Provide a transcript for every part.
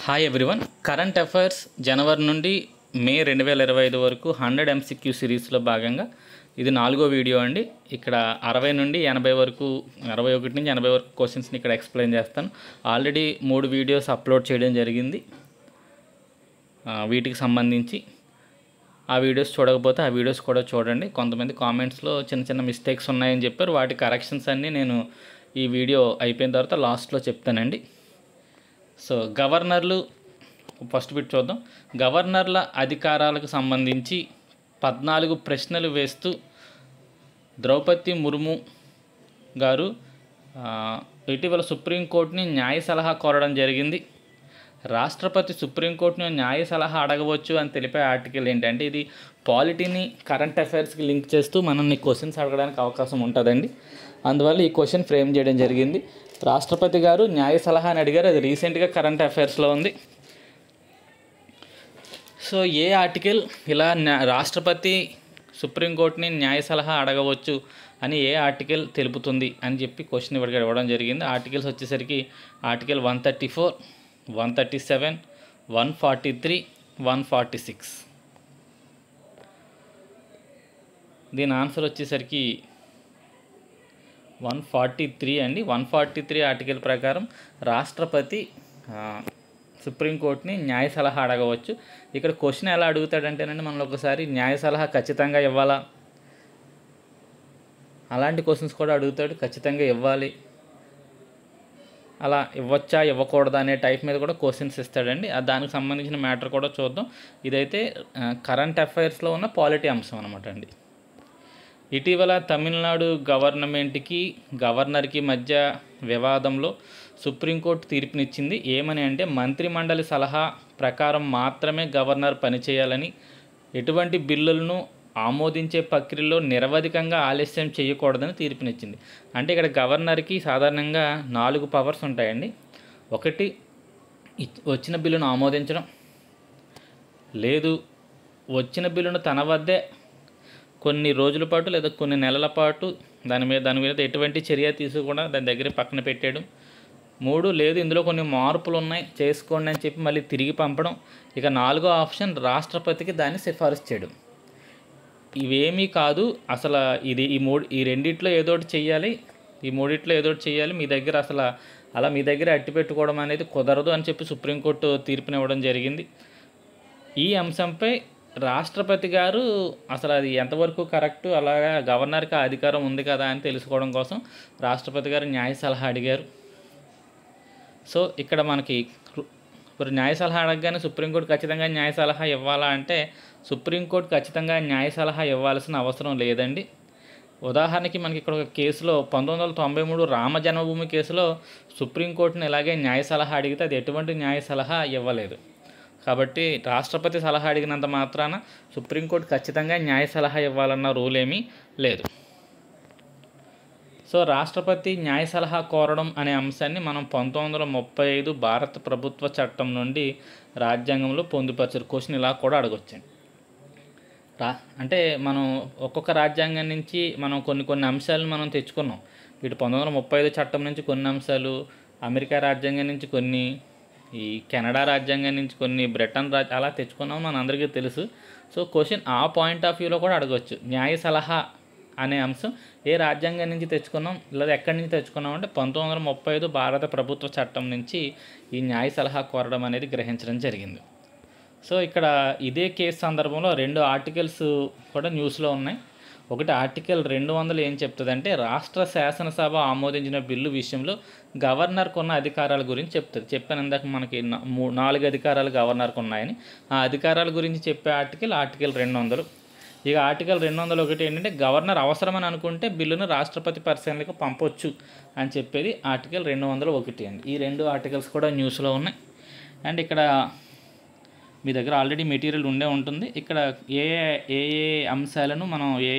Hi everyone. Current affairs జనవరి నుండి మే 2025 వరకు 100 MCQ సిరీస్లో భాగంగా ఇది 4వ వీడియో అండి. ఇక్కడ 60 నుండి 80 వరకు 61 నుంచి 80 వరకు క్వశ్చన్స్ని ఇక్కడ ఎక్స్ప్లెయిన్ చేస్తాను. ఆల్రెడీ 3 వీడియోస్ అప్లోడ్ చేయడం జరిగింది వీటికి సంబంధించి. ఆ వీడియోస్ చూడకపోతే ఆ వీడియోస్ కూడా చూడండి. కొంతమంది కామెంట్స్లో చిన్న చిన్న మిస్టేక్స్ ఉన్నాయని చెప్పారు. వాటి కరెక్షన్స్ అన్నీ నేను ఈ వీడియో అయిపోయిన తర్వాత లాస్ట్లో చెప్తానండి. సో గవర్నర్లు ఫస్ట్ బిట్ చూద్దాం. గవర్నర్ల అధికారాలకు సంబంధించి 14 ప్రశ్నలు వేస్తూ ద్రౌపది ముర్ము గారు ఇటీవల సుప్రీంకోర్టుని న్యాయ సలహా కోరడం జరిగింది. రాష్ట్రపతి సుప్రీంకోర్టుని న్యాయ సలహా అడగవచ్చు అని తెలిపే ఆర్టికల్ ఏంటంటే ఇది పాలిటీని కరెంట్ అఫైర్స్కి లింక్ చేస్తూ మనల్ని క్వశ్చన్స్ అడగడానికి అవకాశం ఉంటుందండి. అందువల్ల ఈ క్వశ్చన్ ఫ్రేమ్ చేయడం జరిగింది. రాష్ట్రపతి గారు న్యాయ సలహా అని అడిగారు. అది రీసెంట్గా కరెంట్ అఫైర్స్లో ఉంది. సో ఏ ఆర్టికల్ ఇలా రాష్ట్రపతి సుప్రీంకోర్టుని న్యాయ సలహా అడగవచ్చు అని ఏ ఆర్టికల్ తెలుపుతుంది అని చెప్పి క్వశ్చన్ ఇవ్వడం జరిగింది. ఆర్టికల్స్ వచ్చేసరికి ఆర్టికల్ 134, 137, 143, 146. దీని ఆన్సర్ వచ్చేసరికి 143 అండి. 143 ఆర్టికల్ ప్రకారం రాష్ట్రపతి సుప్రీంకోర్టుని న్యాయ సలహా అడగవచ్చు. ఇక్కడ క్వశ్చన్ ఎలా అడుగుతాడంటేనండి, మనలో ఒకసారి న్యాయ సలహా ఖచ్చితంగా ఇవ్వాలా, అలాంటి క్వశ్చన్స్ కూడా అడుగుతాడు. ఖచ్చితంగా ఇవ్వాలి, అలా ఇవ్వచ్చా ఇవ్వకూడదా అనే టైప్ మీద కూడా క్వశ్చన్స్ ఇస్తాడండి. దానికి సంబంధించిన మ్యాటర్ కూడా చూద్దాం. ఇదైతే కరెంట్ అఫైర్స్లో ఉన్న పాలిటీ అంశం అనమాట అండి. ఇటీవల తమిళనాడు గవర్నర్కి మధ్య వివాదంలో సుప్రీంకోర్టు తీర్పునిచ్చింది. ఏమని అంటే మంత్రిమండలి సలహా ప్రకారం మాత్రమే గవర్నర్ పనిచేయాలని, ఎటువంటి బిల్లులను ఆమోదించే ప్రక్రియలో నిరవధికంగా ఆలస్యం చేయకూడదని తీర్పునిచ్చింది. అంటే ఇక్కడ గవర్నర్కి సాధారణంగా 4 పవర్స్ ఉంటాయండి. ఒకటి వచ్చిన బిల్లును ఆమోదించడం, లేదు వచ్చిన బిల్లును తన వద్దే కొన్ని రోజుల పాటు లేదా కొన్ని నెలల పాటు దాని మీద ఎటువంటి చర్య తీసుకోకుండా దాని దగ్గర పక్కన పెట్టేయడం. 3 లేదు ఇందులో కొన్ని మార్పులు ఉన్నాయి చేసుకోండి అని చెప్పి మళ్ళీ తిరిగి పంపడం. ఇక 4వ ఆప్షన్ రాష్ట్రపతికి దాన్ని సిఫారసు చేయడం. ఇవేమీ కాదు, అసలు ఈ రెండిట్లో ఏదో ఒకటి చెయ్యాలి, ఈ మూడిట్లో ఏదో ఒకటి చెయ్యాలి, మీ దగ్గర అసలు అలా మీ దగ్గర అట్టి పెట్టుకోవడం అనేది కుదరదు అని చెప్పి సుప్రీంకోర్టు తీర్పునివ్వడం జరిగింది. ఈ అంశంపై రాష్ట్రపతి గారు అసలు అది ఎంతవరకు కరెక్టు, అలాగా గవర్నర్కి ఆ అధికారం ఉంది కదా అని తెలుసుకోవడం కోసం రాష్ట్రపతి గారు న్యాయ సలహా అడిగారు. సో ఇక్కడ మనకి ఇప్పుడు న్యాయ సలహా అడగగానే సుప్రీంకోర్టు ఖచ్చితంగా న్యాయ సలహా ఇవ్వాలా అంటే సుప్రీంకోర్టు ఖచ్చితంగా న్యాయ సలహా ఇవ్వాల్సిన అవసరం లేదండి. ఉదాహరణకి మనకి ఇక్కడ ఒక కేసులో 1993 రామ జన్మభూమి కేసులో సుప్రీంకోర్టుని ఇలాగే న్యాయ సలహా అడిగితే అది ఎటువంటి న్యాయ సలహా ఇవ్వలేదు. కాబట్టి రాష్ట్రపతి సలహా అడిగినంత మాత్రాన సుప్రీంకోర్టు ఖచ్చితంగా న్యాయ సలహా ఇవ్వాలన్న రూల్ ఏమీ లేదు. సో రాష్ట్రపతి న్యాయ సలహా కోరడం అనే అంశాన్ని మనం 1935 భారత ప్రభుత్వ చట్టం నుండి రాజ్యాంగంలో పొందుపరిచారు. క్వశ్చన్ ఇలా కూడా అడగొచ్చండి. అంటే మనం ఒక్కొక్క రాజ్యాంగం నుంచి మనం కొన్ని అంశాలను మనం తెచ్చుకున్నాం. వీటి 1935 చట్టం నుంచి కొన్ని అంశాలు, అమెరికా రాజ్యాంగం నుంచి కొన్ని, ఈ కెనడా రాజ్యాంగం నుంచి కొన్ని, బ్రిటన్ అలా తెచ్చుకున్నాం, మన అందరికీ తెలుసు. సో క్వశ్చన్ ఆ పాయింట్ ఆఫ్ వ్యూలో కూడా అడగవచ్చు. న్యాయ సలహా అనే అంశం ఏ రాజ్యాంగం నుంచి తెచ్చుకున్నాం లేదా ఎక్కడి నుంచి తెచ్చుకున్నాం అంటే 1935 భారత ప్రభుత్వ చట్టం నుంచి ఈ న్యాయ సలహా కోరడం అనేది గ్రహించడం జరిగింది. సో ఇక్కడ ఇదే కేసు సందర్భంలో 2 ఆర్టికల్స్ కూడా న్యూస్లో ఉన్నాయి. ఒకటి ఆర్టికల్ 200 ఏం చెప్తుందంటే రాష్ట్ర శాసనసభ ఆమోదించిన బిల్లు విషయంలో గవర్నర్కు ఉన్న అధికారాల గురించి చెప్తుంది. చెప్పాను ఇందాక మనకి 4 అధికారాలు గవర్నర్కు ఉన్నాయని. ఆ అధికారాల గురించి చెప్పే ఆర్టికల్ 200. ఇక ఆర్టికల్ 201 ఏంటంటే గవర్నర్ అవసరమని అనుకుంటే బిల్లును రాష్ట్రపతి పరిశీలనకు పంపొచ్చు అని చెప్పేది ఆర్టికల్ 201 అండి. ఈ 2 ఆర్టికల్స్ కూడా న్యూస్లో ఉన్నాయి. అండ్ ఇక్కడ మీ దగ్గర ఆల్రెడీ మెటీరియల్ ఉండే ఉంటుంది. ఇక్కడ ఏ ఏ అంశాలను మనం ఏ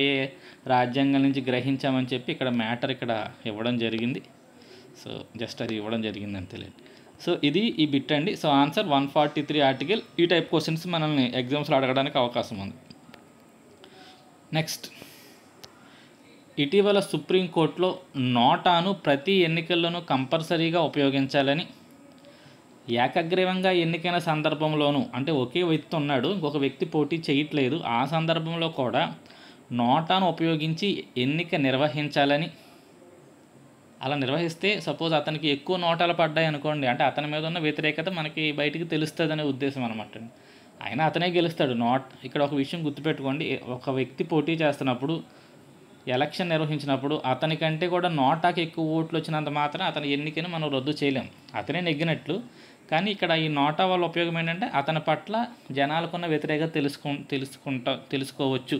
రాజ్యాంగం నుంచి గ్రహించామని చెప్పి ఇక్కడ మ్యాటర్ ఇక్కడ ఇవ్వడం జరిగింది. సో జస్ట్ అది ఇవ్వడం జరిగిందని తెలియదు. సో ఇది ఈ బిట్ అండి. So answer 143 article. ఈ టైప్ క్వశ్చన్స్ మనల్ని ఎగ్జామ్స్లో అడగడానికి అవకాశం ఉంది. నెక్స్ట్, ఇటీవల సుప్రీంకోర్టులో నోటాను ప్రతి ఎన్నికల్లోనూ కంపల్సరీగా ఉపయోగించాలని ఏకగ్రీవంగా ఎన్నికైన సందర్భంలోనూ అంటే ఒకే వ్యక్తి ఉన్నాడు, ఇంకొక వ్యక్తి పోటీ చేయట్లేదు, ఆ సందర్భంలో కూడా నోటాను ఉపయోగించి ఎన్నిక నిర్వహించాలని, అలా నిర్వహిస్తే సపోజ్ అతనికి ఎక్కువ నోటాలు పడ్డాయి అనుకోండి, అంటే అతని మీద ఉన్న వ్యతిరేకత మనకి బయటికి తెలుస్తుంది అనే ఉద్దేశం అనమాట అండి. అయినా అతనే గెలుస్తాడు. ఇక్కడ ఒక విషయం గుర్తుపెట్టుకోండి, ఒక వ్యక్తి పోటీ చేస్తున్నప్పుడు ఎలక్షన్ నిర్వహించినప్పుడు అతనికంటే కూడా నోటాకి ఎక్కువ ఓట్లు వచ్చినంత మాత్రం అతని ఎన్నికను మనం రద్దు చేయలేం, అతనే నెగ్గినట్లు. కానీ ఇక్కడ ఈ నోటా వల్ల ఉపయోగం ఏంటంటే అతని పట్ల జనాలకున్న వ్యతిరేకత తెలుసుకోవచ్చు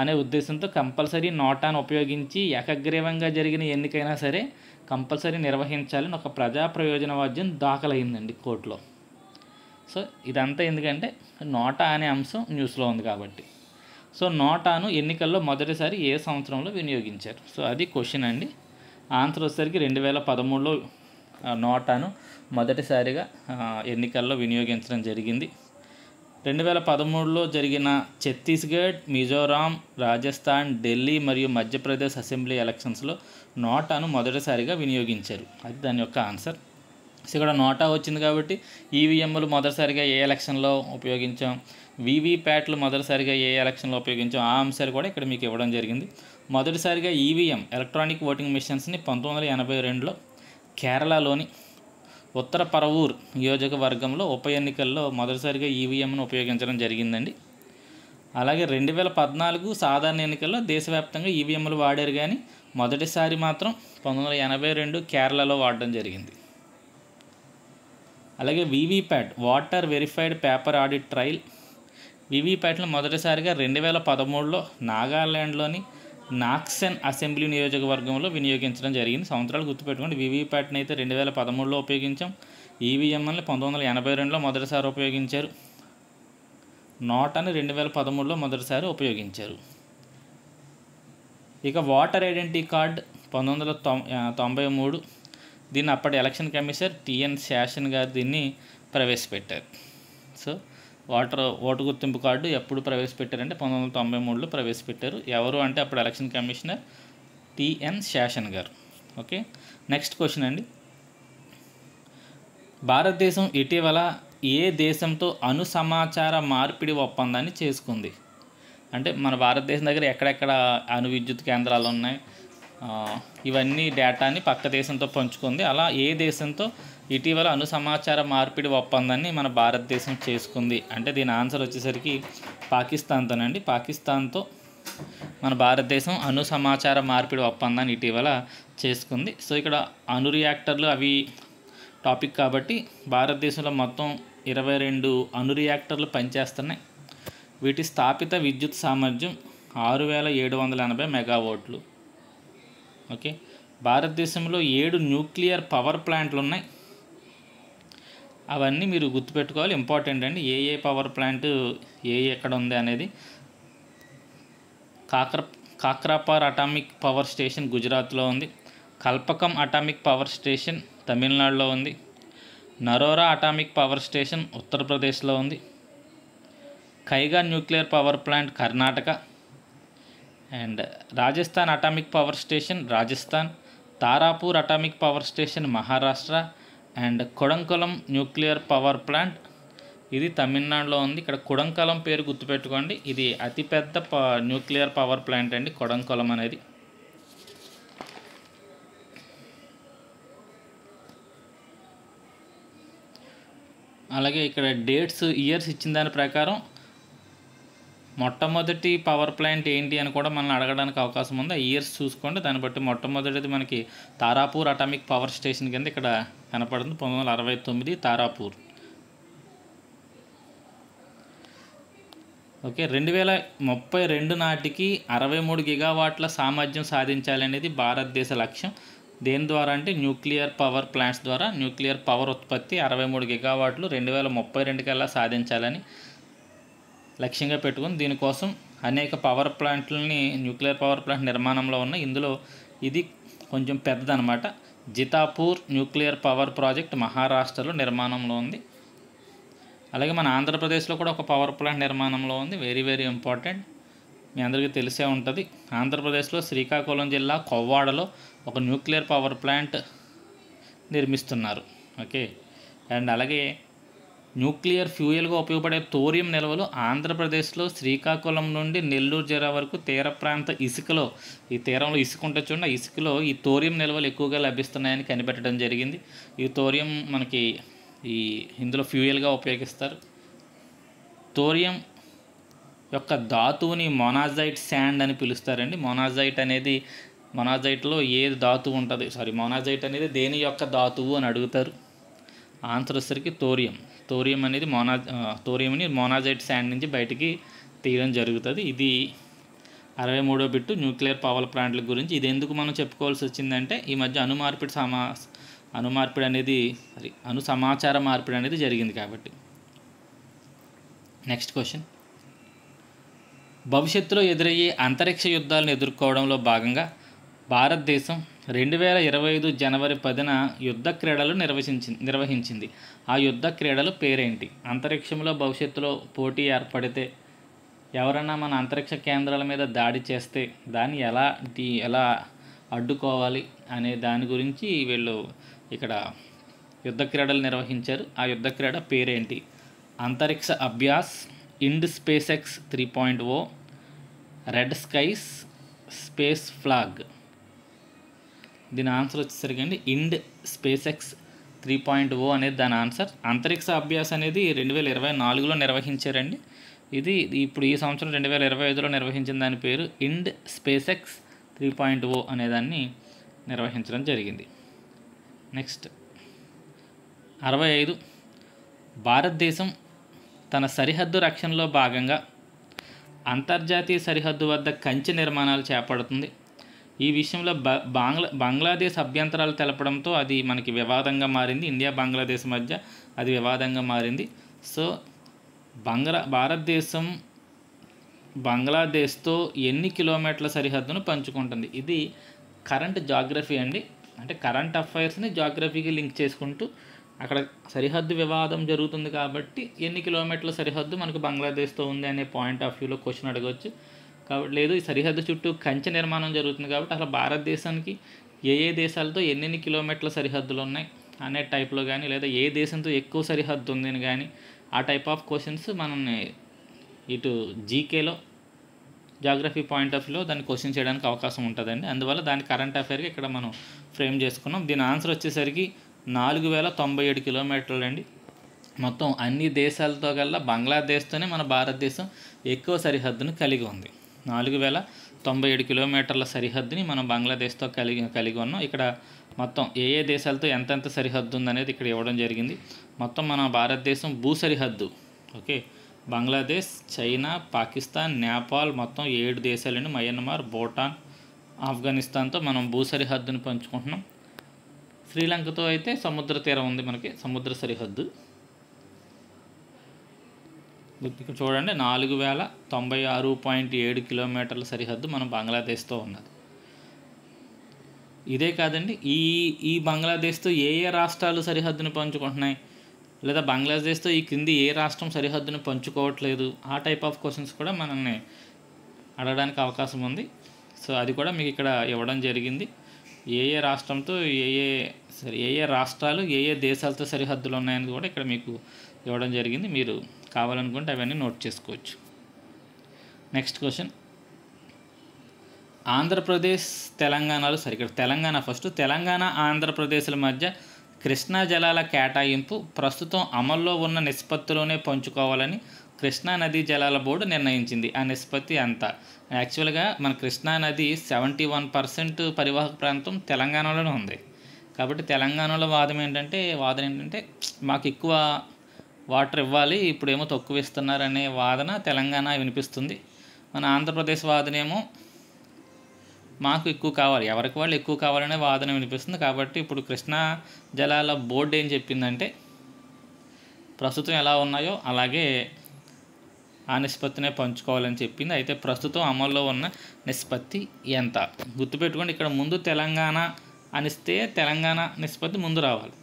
అనే ఉద్దేశంతో కంపల్సరీ నోటాను ఉపయోగించి ఏకగ్రీవంగా జరిగిన ఎన్నికైనా సరే కంపల్సరీ నిర్వహించాలని ఒక ప్రజా ప్రయోజనవాద్యం దాఖలైందండి కోర్టులో. సో ఇదంతా ఎందుకంటే నోటా అనే అంశం న్యూస్లో ఉంది కాబట్టి. సో నోటాను ఎన్నికల్లో మొదటిసారి ఏ సంవత్సరంలో వినియోగించారు? సో అది క్వశ్చన్ అండి. ఆన్సర్ వచ్చేసరికి 2013లో నోటాను మొదటిసారిగా ఎన్నికల్లో వినియోగించడం జరిగింది. 2013లో జరిగిన ఛత్తీస్గఢ్, మిజోరాం, రాజస్థాన్, ఢిల్లీ మరియు మధ్యప్రదేశ్ అసెంబ్లీ ఎలక్షన్స్లో నోటాను మొదటిసారిగా వినియోగించారు. అది దాని యొక్క ఆన్సర్. సో ఇక్కడ నోటా వచ్చింది కాబట్టి ఈవీఎంలు మొదటిసారిగా ఏ ఎలక్షన్లో ఉపయోగించాం, వీవీప్యాట్లు మొదటిసారిగా ఏ ఎలక్షన్లో ఉపయోగించాం, ఆ అంశాలు కూడా ఇక్కడ మీకు ఇవ్వడం జరిగింది. మొదటిసారిగా ఈవీఎం ఎలక్ట్రానిక్ ఓటింగ్ మిషన్స్ని 1982లో కేరళలోని ఉత్తర పరవూర్ నియోజకవర్గంలో ఉప ఎన్నికల్లో మొదటిసారిగా ఈవీఎంను ఉపయోగించడం జరిగిందండి. అలాగే 2014 సాధారణ ఎన్నికల్లో దేశవ్యాప్తంగా ఈవీఎంలు వాడారు, కానీ మొదటిసారి మాత్రం 1982 కేరళలో వాడడం జరిగింది. అలాగే VVPAT voter verified paper audit trail, వీవీప్యాట్ను మొదటిసారిగా 2013లో నాగాల్యాండ్లోని నాక్సెన్ అసెంబ్లీ నియోజకవర్గంలో వినియోగించడం జరిగింది. సంవత్సరాలు గుర్తుపెట్టుకోండి. వీవీప్యాట్ని అయితే 2013లో ఉపయోగించాం, ఈవీఎంఎల్ని 1982లో మొదటిసారి ఉపయోగించారు, నోటాని 2013లో మొదటిసారి ఉపయోగించారు. ఇక వాటర్ ఐడెంటిటీ కార్డ్ 1993, దీన్ని అప్పటి ఎలక్షన్ కమిషనర్ టిఎన్ శేషన్ గారు దీన్ని ప్రవేశపెట్టారు. సో ఓటు గుర్తింపు కార్డు ఎప్పుడు ప్రవేశపెట్టారంటే 1993లో ప్రవేశపెట్టారు. ఎవరు అంటే అప్పుడు ఎలక్షన్ కమిషనర్ టిఎన్ శేషన్ గారు. ఓకే, నెక్స్ట్ క్వశ్చన్ అండి. భారతదేశం ఇటీవల ఏ దేశంతో అణు సమాచార మార్పిడి ఒప్పందాన్ని చేసుకుంది? అంటే మన భారతదేశం దగ్గర ఎక్కడెక్కడ అణు విద్యుత్ కేంద్రాలు ఉన్నాయి, ఇవన్నీ డేటాని పక్క దేశంతో పంచుకుంది. అలా ఏ దేశంతో ఇటీవల అణు సమాచార మార్పిడి ఒప్పందాన్ని మన భారతదేశం చేసుకుంది అంటే దీని ఆన్సర్ వచ్చేసరికి పాకిస్తాన్తోనండి. పాకిస్తాన్తో మన భారతదేశం అణు సమాచార మార్పిడి ఒప్పందాన్ని ఇటీవల చేసుకుంది. సో ఇక్కడ అణు రియాక్టర్లు అవి టాపిక్ కాబట్టి భారతదేశంలో మొత్తం 22 అణు రియాక్టర్లు పనిచేస్తున్నాయి. వీటి స్థాపిత విద్యుత్ సామర్థ్యం 6780 మెగావాట్లు. ఓకే, భారతదేశంలో 7 న్యూక్లియర్ పవర్ ప్లాంట్లు ఉన్నాయి. అవన్నీ మీరు గుర్తుపెట్టుకోవాలి, ఇంపార్టెంట్ అండి. ఏ పవర్ ప్లాంట్ ఎక్కడ ఉంది అనేది. కాక్రాపార్ అటామిక్ పవర్ స్టేషన్ గుజరాత్లో ఉంది. కల్పకం అటామిక్ పవర్ స్టేషన్ తమిళనాడులో ఉంది. నరోరా అటామిక్ పవర్ స్టేషన్ ఉత్తరప్రదేశ్లో ఉంది. Kaiga nuclear power plant Karnataka. And Rajasthan atomic power station Rajasthan. Tarapur atomic power station Maharashtra. And Kudankulam nuclear power plant ఇది తమిళనాడులో ఉంది. ఇక్కడ కొడంకొలం పేరు గుర్తుపెట్టుకోండి, ఇది అతిపెద్ద న్యూక్లియర్ పవర్ ప్లాంట్ అండి కొడంకొలం అనేది. అలాగే ఇక్కడ డేట్స్ ఇయర్స్ ఇచ్చిన దాని ప్రకారం మొట్టమొదటి పవర్ ప్లాంట్ ఏంటి అని కూడా మనల్ని అడగడానికి అవకాశం ఉంది. ఆ ఇయర్స్ చూసుకోండి, దాన్ని బట్టి మొట్టమొదటిది మనకి తారాపూర్ అటామిక్ పవర్ స్టేషన్ కింద ఇక్కడ కనపడుతుంది, 1969 తారాపూర్. ఓకే, 2032 నాటికి 63 గిగావాట్ల సామర్థ్యం సాధించాలనేది భారతదేశ లక్ష్యం. దేని ద్వారా అంటే న్యూక్లియర్ పవర్ ప్లాంట్స్ ద్వారా న్యూక్లియర్ పవర్ ఉత్పత్తి 63 గిగావాట్లు 2032 కల్లా సాధించాలని లక్ష్యంగా పెట్టుకుని దీనికోసం అనేక పవర్ ప్లాంట్లని న్యూక్లియర్ పవర్ ప్లాంట్ నిర్మాణంలో ఉన్నాయి. ఇందులో ఇది కొంచెం పెద్దదనమాట. జితాపూర్ న్యూక్లియర్ పవర్ ప్రాజెక్ట్ మహారాష్ట్రలో నిర్మాణంలో ఉంది. అలాగే మన ఆంధ్రప్రదేశ్లో కూడా ఒక పవర్ ప్లాంట్ నిర్మాణంలో ఉంది. వెరీ వెరీ ఇంపార్టెంట్, మీ అందరికీ తెలిసే ఉంటుంది. ఆంధ్రప్రదేశ్లో శ్రీకాకుళం జిల్లా కొవ్వాడలో ఒక న్యూక్లియర్ పవర్ ప్లాంట్ నిర్మిస్తున్నారు. ఓకే, అండ్ అలాగే న్యూక్లియర్ ఫ్యూయల్గా ఉపయోగపడే థోరియం నిల్వలు ఆంధ్రప్రదేశ్లో శ్రీకాకుళం నుండి నెల్లూరు జిల్లా వరకు తీర ప్రాంత ఇసుకలో, ఈ తీరంలో ఇసుక ఉంటుంది చూడండి, ఇసుకలో ఈ థోరియం నిల్వలు ఎక్కువగా లభిస్తున్నాయని కనిపెట్టడం జరిగింది. ఈ థోరియం మనకి ఈ ఇందులో ఫ్యూయల్గా ఉపయోగిస్తారు. థోరియం యొక్క ధాతువుని మొనాజైట్ శాండ్ అని పిలుస్తారండి. మొనాజైట్లో ఏ ధాతువు ఉంటుంది, మొనాజైట్ అనేది దేని యొక్క ధాతువు అని అడుగుతారు. ఆన్సర్ వచ్చేసరికి థోరియం అనేది థోరియంని మొనాజైట్ శాండ్ నుంచి బయటికి తీయడం జరుగుతుంది. ఇది 63వ బిట్టు న్యూక్లియర్ పవర్ ప్లాంట్ల గురించి. ఇది ఎందుకు మనం చెప్పుకోవాల్సి వచ్చిందంటే ఈ మధ్య అణు సమాచార మార్పిడి అనేది జరిగింది కాబట్టి. నెక్స్ట్ క్వశ్చన్, భవిష్యత్తులో ఎదురయ్యే అంతరిక్ష యుద్ధాలను ఎదుర్కోవడంలో భాగంగా భారతదేశం 2025 జనవరి 10న యుద్ధ క్రీడలు నిర్వహించింది. ఆ యుద్ధ క్రీడలు పేరేంటి? అంతరిక్షంలో భవిష్యత్తులో పోటీ ఏర్పడితే ఎవరన్నా మన అంతరిక్ష కేంద్రాల మీద దాడి చేస్తే దాన్ని ఎలా అడ్డుకోవాలి అనే దాని గురించి వీళ్ళు ఇక్కడ యుద్ధ క్రీడలు నిర్వహించారు. ఆ యుద్ధ క్రీడ పేరేంటి? Antariksh Abhyas, Ind space ex 3.0, red skies, space flag. దీని ఆన్సర్ వచ్చేసరికి అండి ఇండ్ స్పేస్-ఎక్స్ 3.0 అనేది దాని ఆన్సర్. అంతరిక్ష అభ్యాస్ అనేది 2024లో నిర్వహించారండి. ఇది ఇప్పుడు ఈ సంవత్సరం 2025లో నిర్వహించిన దాని పేరు ఇండ్ స్పేస్-ఎక్స్ 3.0 అనేదాన్ని నిర్వహించడం జరిగింది. నెక్స్ట్ 65, భారతదేశం తన సరిహద్దు రక్షణలో భాగంగా అంతర్జాతీయ సరిహద్దు వద్ద కంచె నిర్మాణాలు చేపడుతుంది. ఈ విషయంలో బంగ్లాదేశ్ అభ్యంతరాలు తెలపడంతో అది మనకి వివాదంగా మారింది. ఇండియా బంగ్లాదేశ్ మధ్య అది వివాదంగా మారింది. సో భారతదేశం బంగ్లాదేశ్తో ఎన్ని కిలోమీటర్ల సరిహద్దును పంచుకుంటుంది? ఇది కరెంట్ జాగ్రఫీ అండి. అంటే కరెంట్ అఫైర్స్ని జాగ్రఫీకి లింక్ చేసుకుంటూ అక్కడ సరిహద్దు వివాదం జరుగుతుంది కాబట్టి ఎన్ని కిలోమీటర్ల సరిహద్దు మనకు బంగ్లాదేశ్తో ఉంది అనే పాయింట్ ఆఫ్ వ్యూలో క్వశ్చన్ అడగవచ్చు. కాబట్టి లేదు, ఈ సరిహద్దు చుట్టూ కంచె నిర్మాణం జరుగుతుంది కాబట్టి అసలు భారతదేశానికి ఏ దేశాలతో ఎన్ని కిలోమీటర్ల సరిహద్దులు ఉన్నాయి అనే టైప్లో కానీ, లేదా ఏ దేశంతో ఎక్కువ సరిహద్దు ఉందని కానీ ఆ టైప్ ఆఫ్ క్వశ్చన్స్ మనం ఇటు జీకేలో జాగ్రఫీ పాయింట్ ఆఫ్ వ్యూలో దాన్ని క్వశ్చన్ చేయడానికి అవకాశం ఉంటుందండి. అందువల్ల దాని కరెంట్ అఫైర్గా ఇక్కడ మనం ఫ్రేమ్ చేసుకున్నాం. దీని ఆన్సర్ వచ్చేసరికి 4097 కిలోమీటర్లు అండి. మొత్తం అన్ని దేశాలతో కల్లా బంగ్లాదేశ్తోనే మన భారతదేశం ఎక్కువ సరిహద్దును కలిగి ఉంది. 4097 కిలోమీటర్ల సరిహద్దుని మనం బంగ్లాదేశ్తో కలిగి ఉన్నాం. ఇక్కడ మొత్తం ఏ దేశాలతో ఎంతెంత సరిహద్దు ఉందనేది ఇక్కడ ఇవ్వడం జరిగింది. మొత్తం మన భారతదేశం భూ సరిహద్దు ఓకే, బంగ్లాదేశ్, చైనా, పాకిస్తాన్, నేపాల్ మొత్తం 7 దేశాలండి. మయన్మార్, భూటాన్, ఆఫ్ఘనిస్తాన్తో మనం భూ సరిహద్దుని పంచుకుంటున్నాం. శ్రీలంకతో అయితే సముద్ర తీరం ఉంది, మనకి సముద్ర సరిహద్దు. ఇక్కడ చూడండి 4096.7 కిలోమీటర్ల సరిహద్దు మనం బంగ్లాదేశ్తో ఉన్నది. ఇదే కాదండి, ఈ బంగ్లాదేశ్తో ఏ రాష్ట్రాలు సరిహద్దును పంచుకుంటున్నాయి, లేదా బంగ్లాదేశ్తో ఈ క్రింది ఏ రాష్ట్రం సరిహద్దును పంచుకోవట్లేదు, ఆ టైప్ ఆఫ్ క్వశ్చన్స్ కూడా మనల్ని అడగడానికి అవకాశం ఉంది. సో అది కూడా మీకు ఇక్కడ ఇవ్వడం జరిగింది. ఏ రాష్ట్రంతో ఏ రాష్ట్రాలు ఏ దేశాలతో సరిహద్దులు ఉన్నాయని కూడా ఇక్కడ మీకు ఇవ్వడం జరిగింది. మీరు కావాలనుకుంటే అవన్నీ నోట్ చేసుకోవచ్చు. నెక్స్ట్ క్వశ్చన్, ఆంధ్రప్రదేశ్ తెలంగాణలో ఇక్కడ తెలంగాణ ఫస్ట్. తెలంగాణ ఆంధ్రప్రదేశ్ల మధ్య కృష్ణా జలాల కేటాయింపు ప్రస్తుతం అమల్లో ఉన్న నిష్పత్తిలోనే పంచుకోవాలని కృష్ణా నదీ జలాల బోర్డు నిర్ణయించింది. ఆ నిష్పత్తి ఎంత? యాక్చువల్గా మన కృష్ణా నది 71% పరివాహక ప్రాంతం తెలంగాణలోనే ఉంది. కాబట్టి తెలంగాణలో వాదన ఏంటంటే మాకు ఎక్కువ వాటర్ ఇవ్వాలి, ఇప్పుడేమో తక్కువ ఇస్తున్నారనే వాదన తెలంగాణ వినిపిస్తుంది. మన ఆంధ్రప్రదేశ్ వాదనేమో మాకు ఎక్కువ కావాలి, ఎవరికి వాళ్ళు ఎక్కువ కావాలనే వాదన వినిపిస్తుంది. కాబట్టి ఇప్పుడు కృష్ణా జలాల బోర్డు ఏం చెప్పిందంటే ప్రస్తుతం ఎలా ఉన్నాయో అలాగే ఆ నిష్పత్తినే పంచుకోవాలని చెప్పింది. అయితే ప్రస్తుతం అమల్లో ఉన్న నిష్పత్తి ఎంత? గుర్తుపెట్టుకోండి, ఇక్కడ ముందు తెలంగాణ అనిస్తే తెలంగాణ నిష్పత్తి ముందు రావాలి.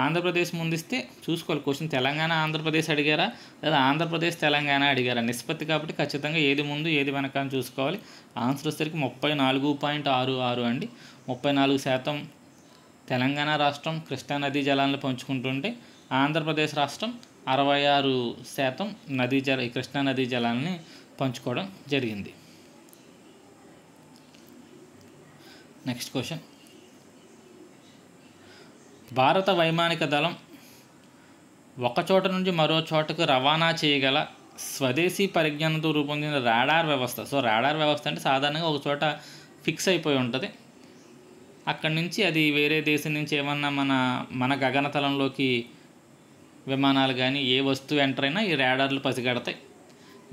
ఆంధ్రప్రదేశ్ ముందిస్తే చూసుకోవాలి క్వశ్చన్ తెలంగాణ ఆంధ్రప్రదేశ్ అడిగారా లేదా ఆంధ్రప్రదేశ్ తెలంగాణ అడిగారా నిష్పత్తి. కాబట్టి ఖచ్చితంగా ఏది ముందు ఏది వెనక అని చూసుకోవాలి. ఆన్సర్ వచ్చేసరికి 34.66 అండి. 34% తెలంగాణ రాష్ట్రం కృష్ణా నదీ జలాలను పంచుకుంటుంటే ఆంధ్రప్రదేశ్ రాష్ట్రం 66% కృష్ణా నదీ జలాలని పంచుకోవడం జరిగింది. నెక్స్ట్ క్వశ్చన్, భారత వైమానిక దళం ఒక చోట నుంచి మరో చోటకు రవాణా చేయగల స్వదేశీ పరిజ్ఞానంతో రూపొందిన రాడార్ వ్యవస్థ. సో రాడార్ వ్యవస్థ అంటే సాధారణంగా ఒక చోట ఫిక్స్ అయిపోయి ఉంటుంది, అక్కడి నుంచి అది వేరే దేశం నుంచి ఏమన్నా మన గగనతలంలోకి విమానాలు కానీ ఏ వస్తువు ఎంటర్ అయినా ఈ రాడార్లు పసిగడతాయి.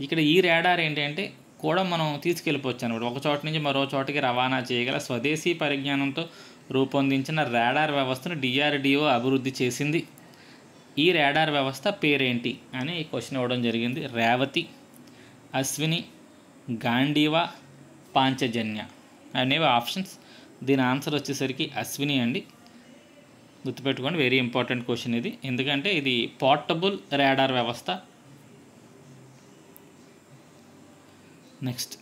ఇక్కడ ఈ రాడార్ ఏంటంటే కూడా మనం తీసుకెళ్ళిపోవచ్చు అనమాట. ఒక చోట నుంచి మరో చోటకి రవాణా చేయగల స్వదేశీ పరిజ్ఞానంతో రూపొందించిన రాడార్ వ్యవస్థను DRDO అభివృద్ధి చేసింది. ఈ రాడార్ వ్యవస్థ పేరేంటి అని క్వశ్చన్ ఇవ్వడం జరిగింది. రేవతి, అశ్విని, గాంధీవా, పాంచజన్య అనేవి ఆప్షన్స్. దీని ఆన్సర్ వచ్చేసరికి అశ్విని అండి. గుర్తుపెట్టుకోండి, వెరీ ఇంపార్టెంట్ క్వశ్చన్ ఇది, ఎందుకంటే ఇది పోర్టబుల్ రాడార్ వ్యవస్థ. నెక్స్ట్,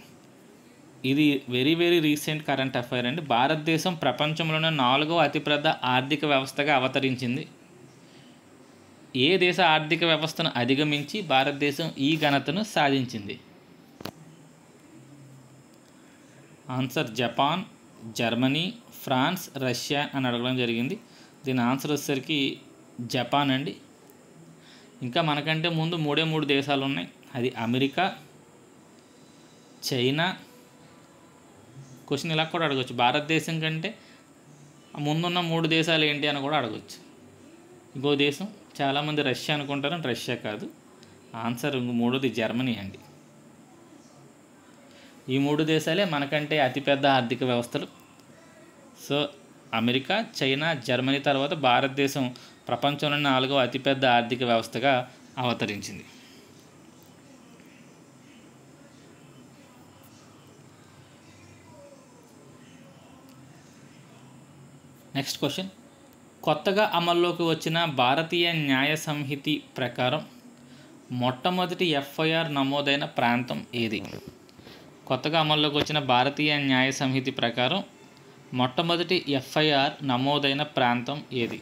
ఇది వెరీ రీసెంట్ కరెంట్ అఫైర్ అండి. భారతదేశం ప్రపంచంలోనే 4వ అతిపెద్ద ఆర్థిక వ్యవస్థగా అవతరించింది. ఏ దేశ ఆర్థిక వ్యవస్థను అధిగమించి భారతదేశం ఈ ఘనతను సాధించింది? Answer Japan, Germany, France, Russia అని అడగడం జరిగింది. దీని ఆన్సర్ వచ్చేసరికి జపాన్ అండి. ఇంకా మనకంటే ముందు 3 దేశాలు ఉన్నాయి, అది అమెరికా, చైనా. క్వశ్చన్ ఇలా కూడా అడగవచ్చు, భారతదేశం కంటే ముందున్న 3 దేశాలు ఏంటి అని కూడా అడగవచ్చు. ఇంకో దేశం చాలామంది రష్యా అనుకుంటారు, రష్యా కాదు, ఆన్సర్ మూడోది జర్మనీ అండి. ఈ 3 దేశాలే మనకంటే అతిపెద్ద ఆర్థిక వ్యవస్థలు. సో అమెరికా, చైనా, జర్మనీ తర్వాత భారతదేశం ప్రపంచంలోని 4వ అతిపెద్ద ఆర్థిక వ్యవస్థగా అవతరించింది. నెక్స్ట్ క్వశ్చన్, కొత్తగా అమల్లోకి వచ్చిన భారతీయ న్యాయ సంహితి ప్రకారం మొట్టమొదటి FIR నమోదైన ప్రాంతం ఏది? కొత్తగా అమల్లోకి వచ్చిన భారతీయ న్యాయ సంహితి ప్రకారం మొట్టమొదటి FIR నమోదైన ప్రాంతం ఏది?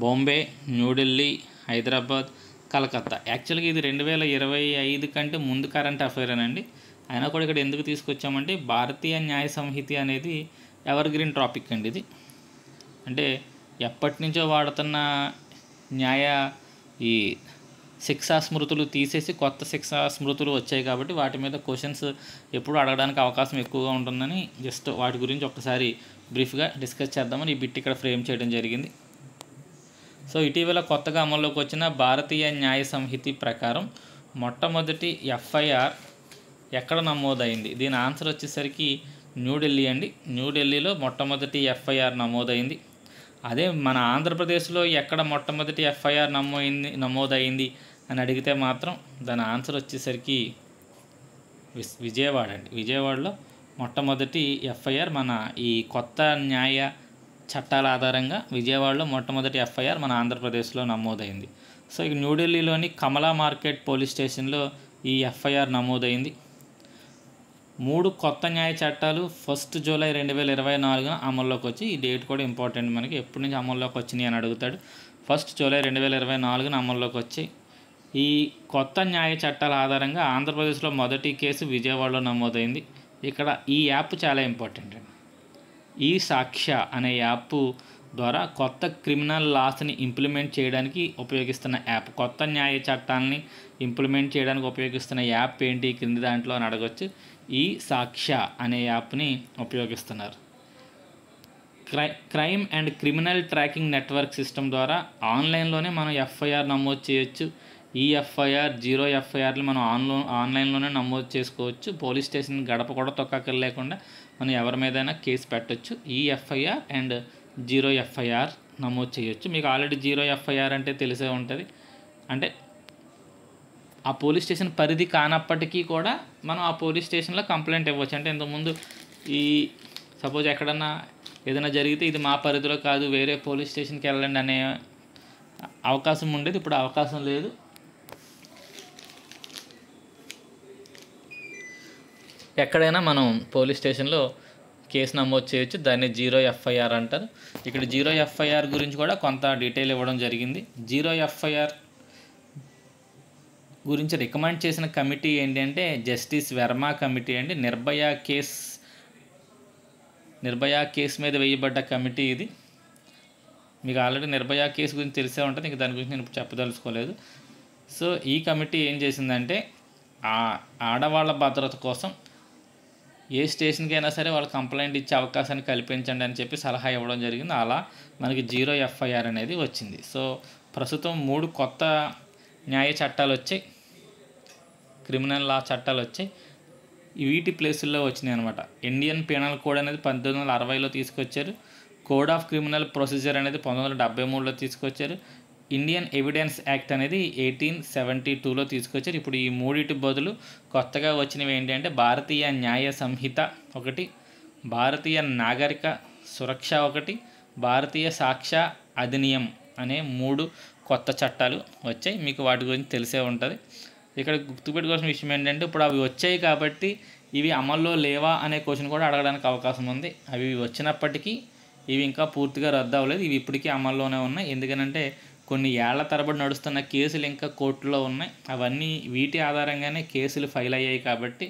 బాంబే, న్యూఢిల్లీ, హైదరాబాద్, కలకత్తా. యాక్చువల్గా ఇది 2025 కంటే ముందు కరెంట్ అఫైర్ అనండి. అయినా కూడా ఇక్కడ ఎందుకు తీసుకొచ్చామంటే భారతీయ న్యాయ సంహితి అనేది ఎవర్ గ్రీన్ టాపిక్ అండి. ఇది అంటే ఎప్పటి నుంచో వాడుతున్న ఈ శిక్షా స్మృతులు తీసేసి కొత్త శిక్షా స్మృతులు వచ్చాయి కాబట్టి వాటి మీద క్వశ్చన్స్ ఎప్పుడు అడగడానికి అవకాశం ఎక్కువగా ఉంటుందని జస్ట్ వాటి గురించి ఒకసారి బ్రీఫ్గా డిస్కస్ చేద్దామని ఈ బిట్ ఇక్కడ ఫ్రేమ్ చేయడం జరిగింది. సో ఇటీవల కొత్తగా అమల్లోకి వచ్చిన భారతీయ న్యాయ సంహితి ప్రకారం మొట్టమొదటి FIR ఎక్కడ నమోదైంది? దీని ఆన్సర్ వచ్చేసరికి న్యూఢిల్లీ అండి. న్యూఢిల్లీలో మొట్టమొదటి FIR నమోదైంది. అదే మన ఆంధ్రప్రదేశ్లో ఎక్కడ మొట్టమొదటి FIR నమోదైంది అని అడిగితే మాత్రం దాని ఆన్సర్ వచ్చేసరికి విజయవాడ అండి. విజయవాడలో మొట్టమొదటి FIR మన ఈ కొత్త న్యాయ చట్టాల ఆధారంగా విజయవాడలో మొట్టమొదటి FIR మన ఆంధ్రప్రదేశ్లో నమోదైంది. సో ఇక న్యూఢిల్లీలోని కమలా మార్కెట్ పోలీస్ స్టేషన్లో ఈ FIR నమోదైంది. 3 కొత్త న్యాయ చట్టాలు 1 జూలై 2024 అమల్లోకి వచ్చి, ఈ డేట్ కూడా ఇంపార్టెంట్ మనకి, ఎప్పటి నుంచి అమల్లోకి వచ్చినాయి అని అడుగుతాడు. 1 జూలై 2024 అమల్లోకి వచ్చి ఈ కొత్త న్యాయ చట్టాల ఆధారంగా ఆంధ్రప్రదేశ్లో మొదటి కేసు విజయవాడలో నమోదైంది. ఇక్కడ ఈ యాప్ చాలా ఇంపార్టెంట్ అండి. ఈ సాక్ష్య అనే యాప్ ద్వారా కొత్త క్రిమినల్ లాస్ని ఇంప్లిమెంట్ చేయడానికి ఉపయోగిస్తున్న యాప్, కొత్త న్యాయ చట్టాలని ఇంప్లిమెంట్ చేయడానికి ఉపయోగిస్తున్న యాప్ ఏంటి క్రింది దాంట్లో అని అడగవచ్చు. ఈ సాక్ష్య అనే యాప్ని ఉపయోగిస్తున్నారు. Crime and criminal tracking network system ద్వారా ఆన్లైన్లోనే మనం FIR నమోదు చేయొచ్చు. ఈ FIR, 0 FIRలు మనం ఆన్లైన్లోనే నమోదు చేసుకోవచ్చు. పోలీస్ స్టేషన్ గడప కూడా తొక్కక్కర్ లేకుండా మనం ఎవరి మీదైనా కేసు పెట్టవచ్చు. ఈ FIR అండ్ 0 FIR నమోదు చేయొచ్చు. మీకు ఆల్రెడీ 0 FIR అంటే తెలిసే ఉంటుంది, అంటే ఆ పోలీస్ స్టేషన్ పరిధి కానప్పటికీ కూడా మనం ఆ పోలీస్ స్టేషన్లో కంప్లైంట్ ఇవ్వచ్చు. అంటే ఇంతకుముందు ఈ సపోజ్ ఎక్కడన్నా ఏదైనా జరిగితే ఇది మా పరిధిలో కాదు, వేరే పోలీస్ స్టేషన్కి వెళ్ళండి అనే అవకాశం ఉండేది, ఇప్పుడు అవకాశం లేదు. ఎక్కడైనా మనం పోలీస్ స్టేషన్లో కేసు నమోదు చేయొచ్చు. దాన్ని జీరో ఎఫ్ఐఆర్ అంటారు. ఇక్కడ జీరో ఎఫ్ఐఆర్ గురించి కూడా కొంత డీటెయిల్ ఇవ్వడం జరిగింది. జీరో ఎఫ్ఐఆర్ గురించి రికమెండ్ చేసిన కమిటీ ఏంటి అంటే జస్టిస్ వర్మ కమిటీ అండి. నిర్భయ కేసు మీద వేయబడ్డ కమిటీ ఇది. మీకు ఆల్రెడీ నిర్భయ కేసు గురించి తెలిసే ఉంటుంది, ఇంక దాని గురించి నేను ఇప్పుడు చెప్పదలుచుకోలేదు. సో ఈ కమిటీ ఏం చేసిందంటే ఆడవాళ్ళ భద్రత కోసం ఏ స్టేషన్కి అయినా సరే వాళ్ళు కంప్లైంట్ ఇచ్చే అవకాశాన్ని కల్పించండి అని చెప్పి సలహా ఇవ్వడం జరిగింది. అలా మనకి జీరో ఎఫ్ఐఆర్ అనేది వచ్చింది. సో ప్రస్తుతం 3 కొత్త న్యాయ చట్టాలు వచ్చాయి, క్రిమినల్ లా చట్టాలు వచ్చాయి. వీటి ప్లేసుల్లో వచ్చినాయి అనమాట. ఇండియన్ పీనల్ కోడ్ అనేది 1960లో తీసుకొచ్చారు. కోడ్ ఆఫ్ క్రిమినల్ ప్రొసీజర్ అనేది 1973లో తీసుకొచ్చారు. ఇండియన్ ఎవిడెన్స్ యాక్ట్ అనేది 1872లో తీసుకొచ్చారు. ఇప్పుడు ఈ మూడింటి బదులు కొత్తగా వచ్చినవి ఏంటి అంటే భారతీయ న్యాయ సంహిత ఒకటి, భారతీయ నాగరిక సురక్ష ఒకటి, భారతీయ సాక్ష్య అధినియం అనే 3 కొత్త చట్టాలు వచ్చాయి. మీకు వాటి గురించి తెలిసే ఉంటుంది. ఇక్కడ గుర్తుపెట్టుకోవాల్సిన విషయం ఏంటంటే ఇప్పుడు అవి వచ్చాయి కాబట్టి ఇవి అమల్లో లేవా అనే క్వశ్చన్ కూడా అడగడానికి అవకాశం ఉంది. అవి వచ్చినప్పటికీ ఇవి ఇంకా పూర్తిగా రద్దు అవ్వలేదు. ఇవి ఇప్పటికీ అమల్లోనే ఉన్నాయి. ఎందుకంటే కొన్ని ఏళ్ల తరబడి నడుస్తున్న కేసులు ఇంకా కోర్టులో ఉన్నాయి. అవన్నీ వీటి ఆధారంగానే కేసులు ఫైల్ అయ్యాయి కాబట్టి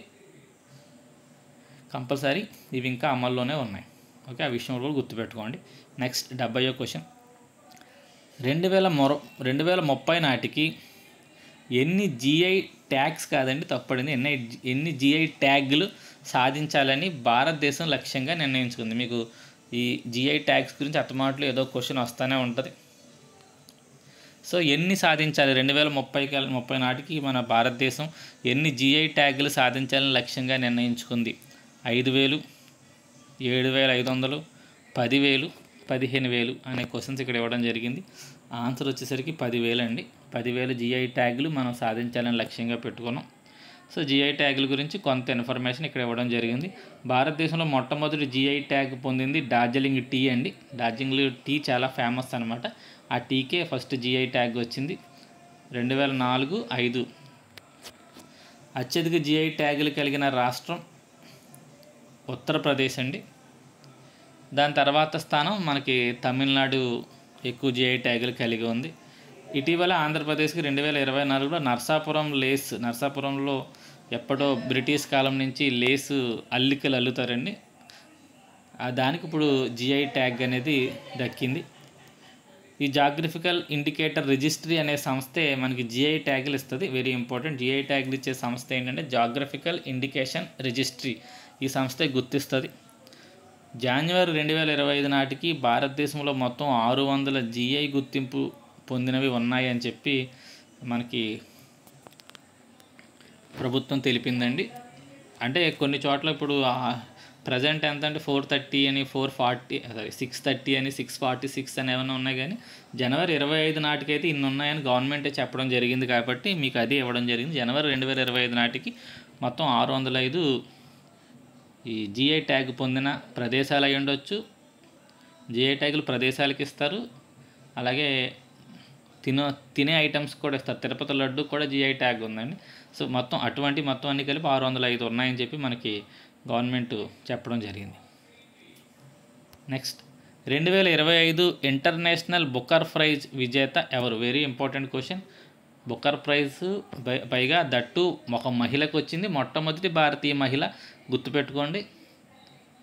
కంపల్సరీ ఇవి ఇంకా అమల్లోనే ఉన్నాయి. ఓకే, ఆ విషయం కూడా గుర్తుపెట్టుకోండి. Next 70వ question. 2030 నాటికి ఎన్ని జిఐ ట్యాగ్స్ కాదండి తప్పడింది, ఎన్ని జిఐ ట్యాగ్లు సాధించాలని భారతదేశం లక్ష్యంగా నిర్ణయించుకుంది. మీకు ఈ జిఐ ట్యాగ్స్ గురించి అత్తమాటలు ఏదో క్వశ్చన్ వస్తూనే ఉంటుంది. సో ఎన్ని సాధించాలి 2030 నాటికి మన భారతదేశం ఎన్ని జిఐ ట్యాగ్లు సాధించాలని లక్ష్యంగా నిర్ణయించుకుంది? 5,000, 7,500, 10,000, 15,000 అనే క్వశ్చన్స్ ఇక్కడ ఇవ్వడం జరిగింది. ఆన్సర్ వచ్చేసరికి 10,000 అండి. 10,000 జిఐ ట్యాగ్లు మనం సాధించాలని లక్ష్యంగా పెట్టుకున్నాం. సో జిఐ ట్యాగ్ల గురించి కొంత ఇన్ఫర్మేషన్ ఇక్కడ ఇవ్వడం జరిగింది. భారతదేశంలో మొట్టమొదటి జిఐ ట్యాగ్ పొందింది డార్జిలింగ్ టీ అండి. డార్జిలింగ్ టీ చాలా ఫేమస్ అనమాట. ఆ టీకే ఫస్ట్ జిఐ ట్యాగ్ వచ్చింది 2004-05. అత్యధిక జిఐ ట్యాగులు కలిగిన రాష్ట్రం ఉత్తరప్రదేశ్ అండి. దాని తర్వాత స్థానం మనకి తమిళనాడు ఎక్కువ జిఐ ట్యాగులు కలిగి ఉంది. ఇటీవల ఆంధ్రప్రదేశ్కి 2024లో నర్సాపురంలో ఎప్పుడో బ్రిటిష్ కాలం నుంచి లేసు అల్లికలు అల్లుతారండి. దానికి ఇప్పుడు జిఐ ట్యాగ్ అనేది దక్కింది. ఈ జాగ్రఫికల్ ఇండికేటర్ రిజిస్ట్రీ అనే సంస్థే మనకి జిఐ ట్యాగులు ఇస్తుంది. Very important. జిఐ ట్యాగులు ఇచ్చే సంస్థ ఏంటంటే జాగ్రఫికల్ ఇండికేషన్ రిజిస్ట్రీ. ఈ సంస్థే గుర్తిస్తుంది. జనవరి 2025 నాటికి భారతదేశంలో మొత్తం 600 జిఐ గుర్తింపు పొందినవి ఉన్నాయి అని చెప్పి మనకి ప్రభుత్వం తెలిపిందండి. అంటే కొన్ని చోట్ల ఇప్పుడు ప్రజెంట్ ఎంత అంటే 430 అని 440 630 అని 646 అని ఏమైనా ఉన్నాయి. కానీ జనవరి 25 నాటికైతే ఇన్ని ఉన్నాయని గవర్నమెంటే చెప్పడం జరిగింది కాబట్టి మీకు అది ఇవ్వడం జరిగింది. జనవరి 2025 నాటికి మొత్తం 605 ఈ జిఐ ట్యాగ్ పొందిన ప్రదేశాలు అయి ఉండొచ్చు. జిఐ ట్యాగులు ప్రదేశాలకి ఇస్తారు, అలాగే తినే ఐటమ్స్ కూడా ఇస్తారు. తిరుపతి లడ్డు కూడా జిఐ ట్యాగ్ ఉందండి. సో మొత్తం అన్ని కలిపి 605 ఉన్నాయని చెప్పి మనకి గవర్నమెంట్ చెప్పడం జరిగింది. నెక్స్ట్ 2025 ఇంటర్నేషనల్ బుకర్ ప్రైజ్ విజేత ఎవరు? Very important question. Booker prize పైగా దట్టు ఒక మహిళకు వచ్చింది. మొట్టమొదటి భారతీయ మహిళ, గుర్తుపెట్టుకోండి.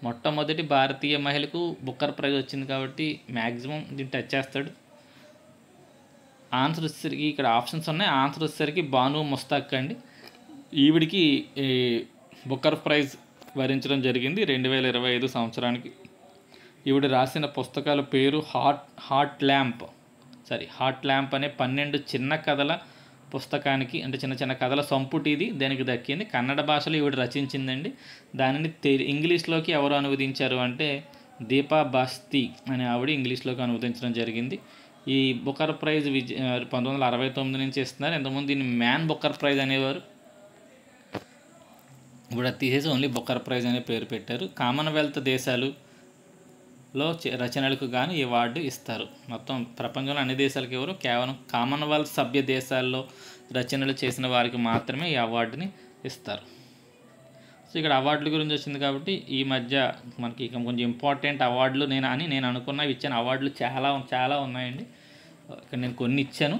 మొట్టమొదటి భారతీయ మహిళకు బుకర్ ప్రైజ్ వచ్చింది కాబట్టి మ్యాక్సిమం దీన్ని టచ్ చేస్తాడు. ఆన్సర్ వచ్చేసరికి ఇక్కడ ఆప్షన్స్ ఉన్నాయి. ఆన్సర్ వచ్చేసరికి బాను ముస్తాక్ అండి. ఈవిడికి బుకర్ ప్రైజ్ వరించడం జరిగింది 2025 సంవత్సరానికి. ఈవిడ రాసిన పుస్తకాల పేరు హాట్ ల్యాంప్ అనే 12 చిన్న కథల పుస్తకానికి, అంటే చిన్న చిన్న కథల సంపుటిది దానికి దక్కింది. కన్నడ భాషలో ఈవిడ రచించిందండి. దానిని ఇంగ్లీష్లోకి ఎవరు అనువదించారు అంటే దీపా బాస్తి అనే ఆవిడ ఇంగ్లీష్లోకి అనువదించడం జరిగింది. ఈ బుకర్ ప్రైజ్ 1969 నుంచి ఇస్తున్నారు. ఇంతకుముందు దీన్ని మ్యాన్ బుకర్ ప్రైజ్ అనేవారు. ఇప్పుడు అది తీసేసి ఓన్లీ బుకర్ ప్రైజ్ అనే పేరు పెట్టారు. కామన్వెల్త్ దేశాలలో రచనలకు గాను ఈ అవార్డు ఇస్తారు. మొత్తం ప్రపంచంలో అన్ని దేశాలకు ఎవరు, కేవలం కామన్వెల్త్ సభ్య దేశాల్లో రచనలు చేసిన వారికి మాత్రమే ఈ అవార్డుని ఇస్తారు. సో ఇక్కడ అవార్డుల గురించి వచ్చింది కాబట్టి ఈ మధ్య మనకి కొంచెం ఇంపార్టెంట్ అవార్డులు నేను అనుకున్నవి ఇచ్చాను. అవార్డులు చాలా చాలా ఉన్నాయండి. ఇక్కడ నేను కొన్ని ఇచ్చాను.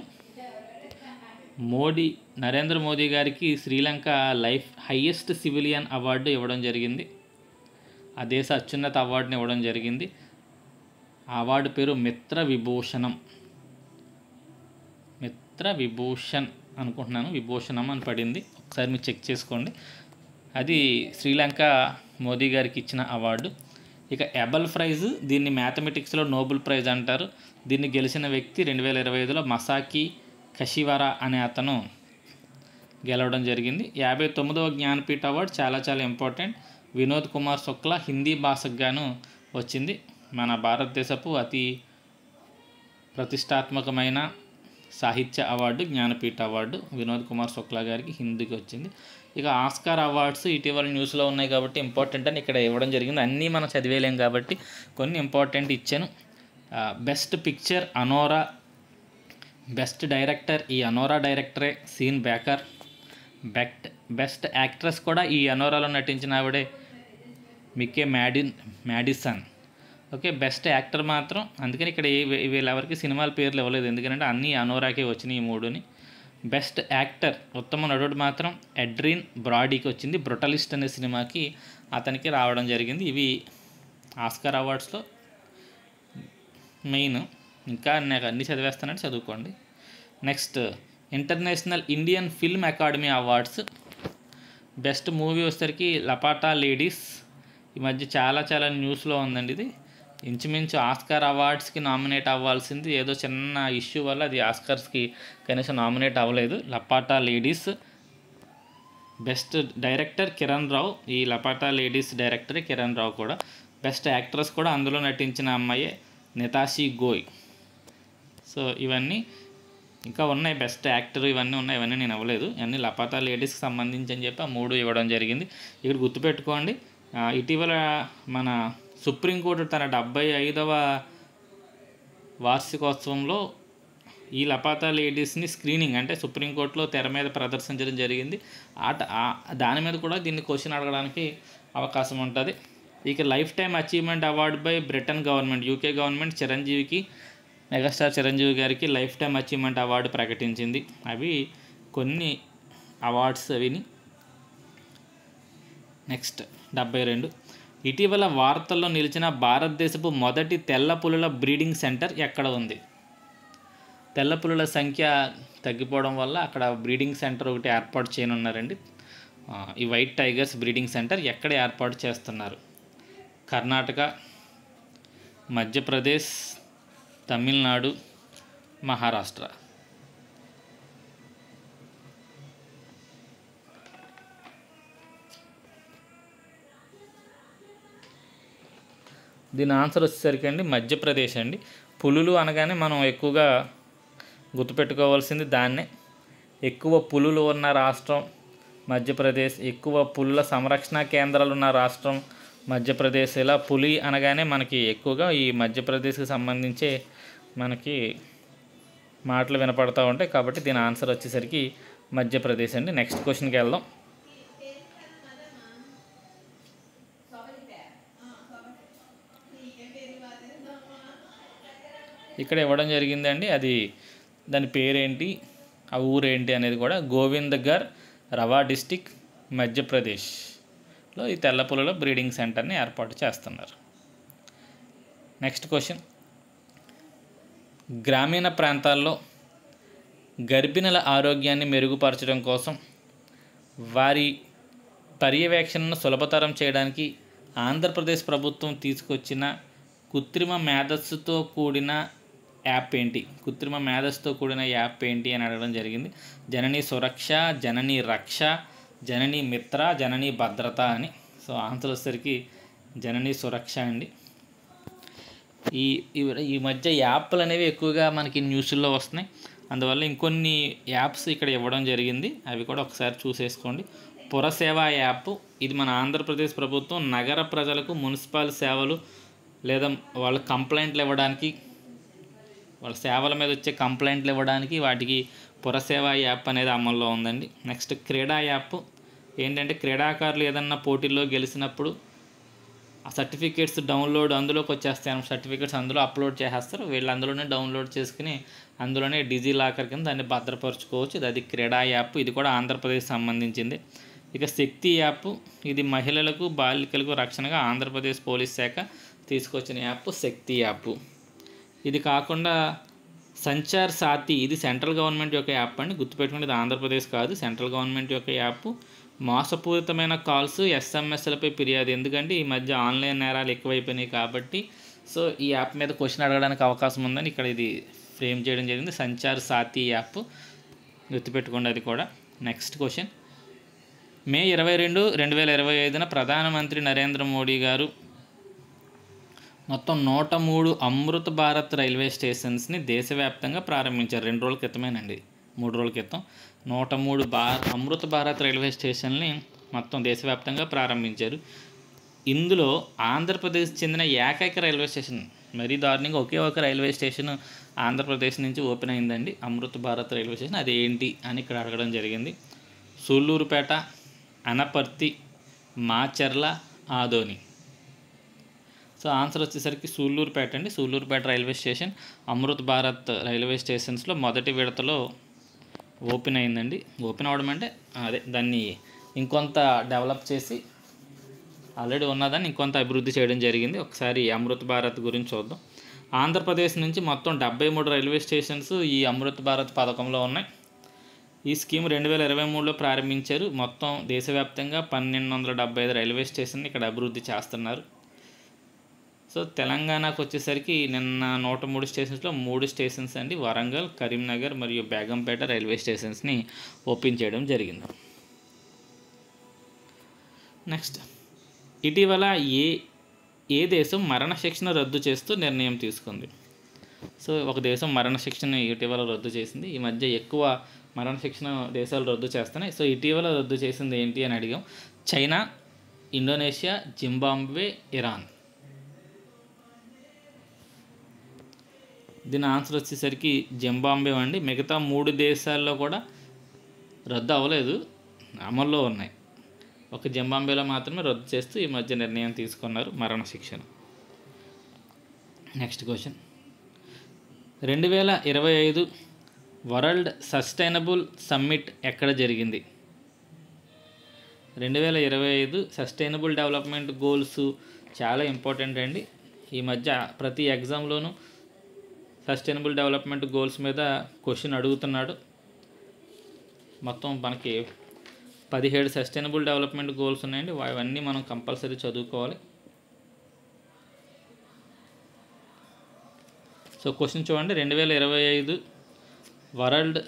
నరేంద్ర మోదీ గారికి Sri Lanka life highest civilian award ఇవ్వడం జరిగింది. ఆ దేశ అత్యున్నత అవార్డుని ఇవ్వడం జరిగింది. ఆ అవార్డు పేరు మిత్ర విభూషణ్ అనుకుంటున్నాను, విభూషణం అని పడింది. ఒకసారి మీరు చెక్ చేసుకోండి. అది శ్రీలంక మోదీ గారికి ఇచ్చిన అవార్డు. ఇక ఎబెల్ ప్రైజ్, దీన్ని మ్యాథమెటిక్స్లో నోబెల్ ప్రైజ్ అంటారు. దీన్ని గెలిచిన వ్యక్తి 2025లో మసాకి కషివారా అనే అతను గెలవడం జరిగింది. 59వ జ్ఞానపీఠ అవార్డు చాలా చాలా ఇంపార్టెంట్. వినోద్ కుమార్ శుక్లా హిందీ భాషకు గాను వచ్చింది. మన భారతదేశపు అతి ప్రతిష్టాత్మకమైన సాహిత్య అవార్డు జ్ఞానపీఠ అవార్డు వినోద్ కుమార్ శుక్లా గారికి హిందీకి వచ్చింది. ఇక ఆస్కార్ అవార్డ్స్ ఇటీవల న్యూస్లో ఉన్నాయి కాబట్టి ఇంపార్టెంట్ అని ఇక్కడ ఇవ్వడం జరిగింది. అన్నీ మనం చదివేలేం కాబట్టి కొన్ని ఇంపార్టెంట్ ఇచ్చాను. Best picture Anora, best director ఈ అనోరా డైరెక్టరే సీన్ బేకర్. బెస్ట్ యాక్ట్రెస్ కూడా ఈ అనోరాలో నటించిన ఆవిడే Mikey Madison. Okay, best actor మాత్రం అందుకని ఇక్కడ వీళ్ళెవరికి సినిమాల పేర్లు ఇవ్వలేదు, ఎందుకంటే అన్నీ అనోరాకే వచ్చినాయి ఈ మూడుని. బెస్ట్ యాక్టర్ ఉత్తమ నటుడు మాత్రం ఎడ్రిన్ బ్రాడీకి వచ్చింది. బ్రుటలిస్ట్ అనే సినిమాకి అతనికి రావడం జరిగింది. ఇవి ఆస్కార్ అవార్డ్స్లో మెయిన్. ఇంకా నాకు అన్నీ చదివేస్తానంటే చదువుకోండి. Next international Indian film academy awards. Best movie వచ్చేసరికి లపాటా లేడీస్. ఈ మధ్య చాలా చాలా న్యూస్లో ఉందండి. ఇది ఇంచుమించు ఆస్కార్ అవార్డ్స్కి నామినేట్ అవ్వాల్సింది, ఏదో చిన్న ఇష్యూ వల్ల అది ఆస్కార్స్కి కనీసం నామినేట్ అవ్వలేదు. లపాటా లేడీస్. బెస్ట్ డైరెక్టర్ కిరణ్ రావు. ఈ లపాటా లేడీస్ డైరెక్టరే కిరణ్ రావు కూడా. బెస్ట్ యాక్ట్రెస్ కూడా అందులో నటించిన అమ్మాయే నితాషి గోయ్. సో ఇవన్నీ ఇంకా ఉన్నాయి. బెస్ట్ యాక్టర్ ఇవన్నీ ఉన్నాయి, ఇవన్నీ నేను ఇవ్వలేదు. ఇవన్నీ లపాటా లేడీస్కి సంబంధించి అని చెప్పి ఆ 3 ఇవ్వడం జరిగింది. ఇక్కడ గుర్తుపెట్టుకోండి, ఇటీవల మన సుప్రీంకోర్టు తన 75వ వార్షికోత్సవంలో ఈ లపాటా లేడీస్ని స్క్రీనింగ్ అంటే సుప్రీంకోర్టులో తెర మీద ప్రదర్శించడం జరిగింది. దాని మీద కూడా దీన్ని క్వశ్చన్ అడగడానికి అవకాశం ఉంటుంది. ఇక life time achievement award by Britain government, UK government చిరంజీవికి, మెగాస్టార్ చిరంజీవి గారికి లైఫ్ టైమ్ అచీవ్మెంట్ అవార్డు ప్రకటించింది. అవి కొన్ని అవార్డ్స్ అవిని. నెక్స్ట్ 72 ఇటీవల వార్తల్లో నిలిచిన భారతదేశపు మొదటి తెల్ల పులుల బ్రీడింగ్ సెంటర్ ఎక్కడ ఉంది? తెల్ల పులుల సంఖ్య తగ్గిపోవడం వల్ల అక్కడ బ్రీడింగ్ సెంటర్ ఒకటి ఏర్పాటు చేయనున్నారండి. ఈ వైట్ టైగర్స్ బ్రీడింగ్ సెంటర్ ఎక్కడ ఏర్పాటు చేస్తున్నారు? కర్ణాటక, మధ్యప్రదేశ్, తమిళనాడు, మహారాష్ట్ర. దీని ఆన్సర్ వచ్చేసరికి అండి మధ్యప్రదేశ్ అండి. పులులు అనగానే మనం ఎక్కువగా గుర్తుపెట్టుకోవాల్సింది దాన్నే. ఎక్కువ పులులు ఉన్న రాష్ట్రం మధ్యప్రదేశ్, ఎక్కువ పులుల సంరక్షణ కేంద్రాలు ఉన్న రాష్ట్రం మధ్యప్రదేశ్. ఇలా పులి అనగానే మనకి ఎక్కువగా ఈ మధ్యప్రదేశ్కి సంబంధించే మనకి మాటలు వినపడతా ఉంటాయి. కాబట్టి దీని ఆన్సర్ వచ్చేసరికి మధ్యప్రదేశ్ అండి. నెక్స్ట్ క్వశ్చన్కి వెళ్దాం. ఇక్కడ ఇవ్వడం జరిగిందండి, అది దాని పేరేంటి, ఆ ఊరేంటి అనేది కూడా. గోవిందగర్, రవా డిస్టిక్, మధ్యప్రదేశ్లో ఈ తెల్లపులలో బ్రీడింగ్ సెంటర్ని ఏర్పాటు చేస్తున్నారు. నెక్స్ట్ క్వశ్చన్, గ్రామీణ ప్రాంతాల్లో గర్భిణుల ఆరోగ్యాన్ని మెరుగుపరచడం కోసం వారి పర్యవేక్షణను సులభతరం చేయడానికి ఆంధ్రప్రదేశ్ ప్రభుత్వం తీసుకొచ్చిన కృత్రిమ మేధస్సుతో కూడిన యాప్ ఏంటి? కృత్రిమ మేధస్సుతో కూడిన యాప్ ఏంటి అని అడగడం జరిగింది. జననీ సురక్ష, జననీ రక్ష, జననీ మిత్ర, జననీ భద్రత అని. సో ఆన్సర్ వచ్చేసరికి జననీ సురక్ష అండి. ఈ మధ్య యాప్లు అనేవి ఎక్కువగా మనకి న్యూస్లో వస్తున్నాయి, అందువల్ల ఇంకొన్ని యాప్స్ ఇక్కడ ఇవ్వడం జరిగింది, అవి కూడా ఒకసారి చూసేసుకోండి. పురసేవ యాప్, ఇది మన ఆంధ్రప్రదేశ్ ప్రభుత్వం నగర ప్రజలకు మున్సిపల్ సేవలు లేదా వాళ్ళ కంప్లైంట్లు ఇవ్వడానికి, వాళ్ళ సేవల మీద వచ్చే కంప్లైంట్లు ఇవ్వడానికి వాటికి పురసేవ యాప్ అనేది అమల్లో ఉందండి. నెక్స్ట్ క్రీడా యాప్, ఏంటంటే క్రీడాకారులు ఏదన్నా పోటీల్లో గెలిచినప్పుడు ఆ సర్టిఫికేట్స్ డౌన్లోడ్ అందులోకి వచ్చేస్తాయి. సర్టిఫికేట్స్ అందులో అప్లోడ్ చేసేస్తారు. వీళ్ళు అందులోనే డౌన్లోడ్ చేసుకుని అందులోనే డిజీ లాకర్ కింద దాన్ని భద్రపరచుకోవచ్చు. అది క్రీడా యాప్. ఇది కూడా ఆంధ్రప్రదేశ్ సంబంధించింది. ఇక శక్తి యాప్, ఇది మహిళలకు బాలికలకు రక్షణగా ఆంధ్రప్రదేశ్ పోలీస్ శాఖ తీసుకొచ్చిన యాప్ శక్తి యాప్. ఇది కాకుండా సంచార్ సాథి, ఇది సెంట్రల్ గవర్నమెంట్ యొక్క యాప్ అండి, గుర్తుపెట్టుకోండి. ఇది ఆంధ్రప్రదేశ్ కాదు, సెంట్రల్ గవర్నమెంట్ యొక్క యాప్. మోసపూరితమైన కాల్స్, ఎస్ఎంఎస్లపై ఫిర్యాదు. ఎందుకంటే ఈ మధ్య ఆన్లైన్ నేరాలు ఎక్కువైపోయినాయి కాబట్టి సో ఈ యాప్ మీద క్వశ్చన్ అడగడానికి అవకాశం ఉందని ఇక్కడ ఇది ఫ్రేమ్ చేయడం జరిగింది. సంచార్ సాథి యాప్, గుర్తుపెట్టుకోండి అది కూడా. నెక్స్ట్ క్వశ్చన్, మే 22, 2025 ప్రధానమంత్రి నరేంద్ర మోడీ గారు మొత్తం 103 అమృత్ భారత్ రైల్వే స్టేషన్స్ని దేశవ్యాప్తంగా ప్రారంభించారు. 2 రోజుల క్రితమేనండి, 3 రోజుల క్రితం 103 అమృత్ భారత్ రైల్వే స్టేషన్ని మొత్తం దేశవ్యాప్తంగా ప్రారంభించారు. ఇందులో ఆంధ్రప్రదేశ్ చెందిన ఏకైక రైల్వే స్టేషన్, మరీ దారుణంగా ఒకే ఒక రైల్వే స్టేషన్ ఆంధ్రప్రదేశ్ నుంచి ఓపెన్ అయిందండి, అమృత్ భారత్ రైల్వే స్టేషన్. అది ఏంటి అని ఇక్కడ అడగడం జరిగింది. సూళ్ళూరుపేట, అనపర్తి, మాచర్ల, ఆదోని. సో ఆన్సర్ వచ్చేసరికి సూళ్ళూరుపేట అండి. Sullurpeta railway station Amrit Bharat railway స్టేషన్స్లో మొదటి విడతలో ఓపెన్ అయిందండి. ఓపెన్ అవ్వడం అంటే అదే దాన్ని ఇంకొంత డెవలప్ చేసి ఆల్రెడీ ఉన్నదాన్ని ఇంకొంత అభివృద్ధి చేయడం జరిగింది. ఒకసారి అమృత్ భారత్ గురించి చూద్దాం. ఆంధ్రప్రదేశ్ నుంచి మొత్తం 73 రైల్వే స్టేషన్స్ ఈ అమృత్ భారత్ పథకంలో ఉన్నాయి. ఈ స్కీమ్ 2023లో ప్రారంభించారు. మొత్తం దేశవ్యాప్తంగా 1275 రైల్వే స్టేషన్ ఇక్కడ అభివృద్ధి చేస్తున్నారు. సో తెలంగాణకు వచ్చేసరికి నిన్న 103 స్టేషన్స్లో 3 స్టేషన్స్ అండి, వరంగల్, కరీంనగర్ మరియు బేగంపేట రైల్వే స్టేషన్స్ని ఓపెన్ చేయడం జరిగింది. నెక్స్ట్, ఇటీవల ఏ దేశం మరణశిక్షణ రద్దు చేస్తూ నిర్ణయం తీసుకుంది? సో ఒక దేశం మరణశిక్షణ ఇటీవల రద్దు చేసింది. ఈ మధ్య ఎక్కువ మరణశిక్షణ దేశాలు రద్దు చేస్తున్నాయి. సో ఇటీవల రద్దు చేసింది ఏంటి అని అడిగాం. China, Indonesia, Zimbabwe, Iran. దీని ఆన్సర్ వచ్చేసరికి జింబాబ్వే అండి. మిగతా 3 దేశాల్లో కూడా రద్దు అవ్వలేదు, అమల్లో ఉన్నాయి. ఒక జింబాబ్వేలో మాత్రమే రద్దు చేస్తూ ఈ మధ్య నిర్ణయం తీసుకున్నారు మరణశిక్షను. Next question, 2025 world sustainable summit ఎక్కడ జరిగింది? 2025 సస్టైనబుల్ డెవలప్మెంట్ గోల్స్ చాలా ఇంపార్టెంట్ అండి. ఈ మధ్య ప్రతి ఎగ్జామ్లోనూ సస్టైనబుల్ డెవలప్మెంట్ గోల్స్ మీద క్వశ్చన్ అడుగుతున్నాడు. మొత్తం మనకి 17 సస్టైనబుల్ డెవలప్మెంట్ గోల్స్ ఉన్నాయండి. అవన్నీ మనం కంపల్సరీ చదువుకోవాలి. సో క్వశ్చన్ చూడండి, 2025 వరల్డ్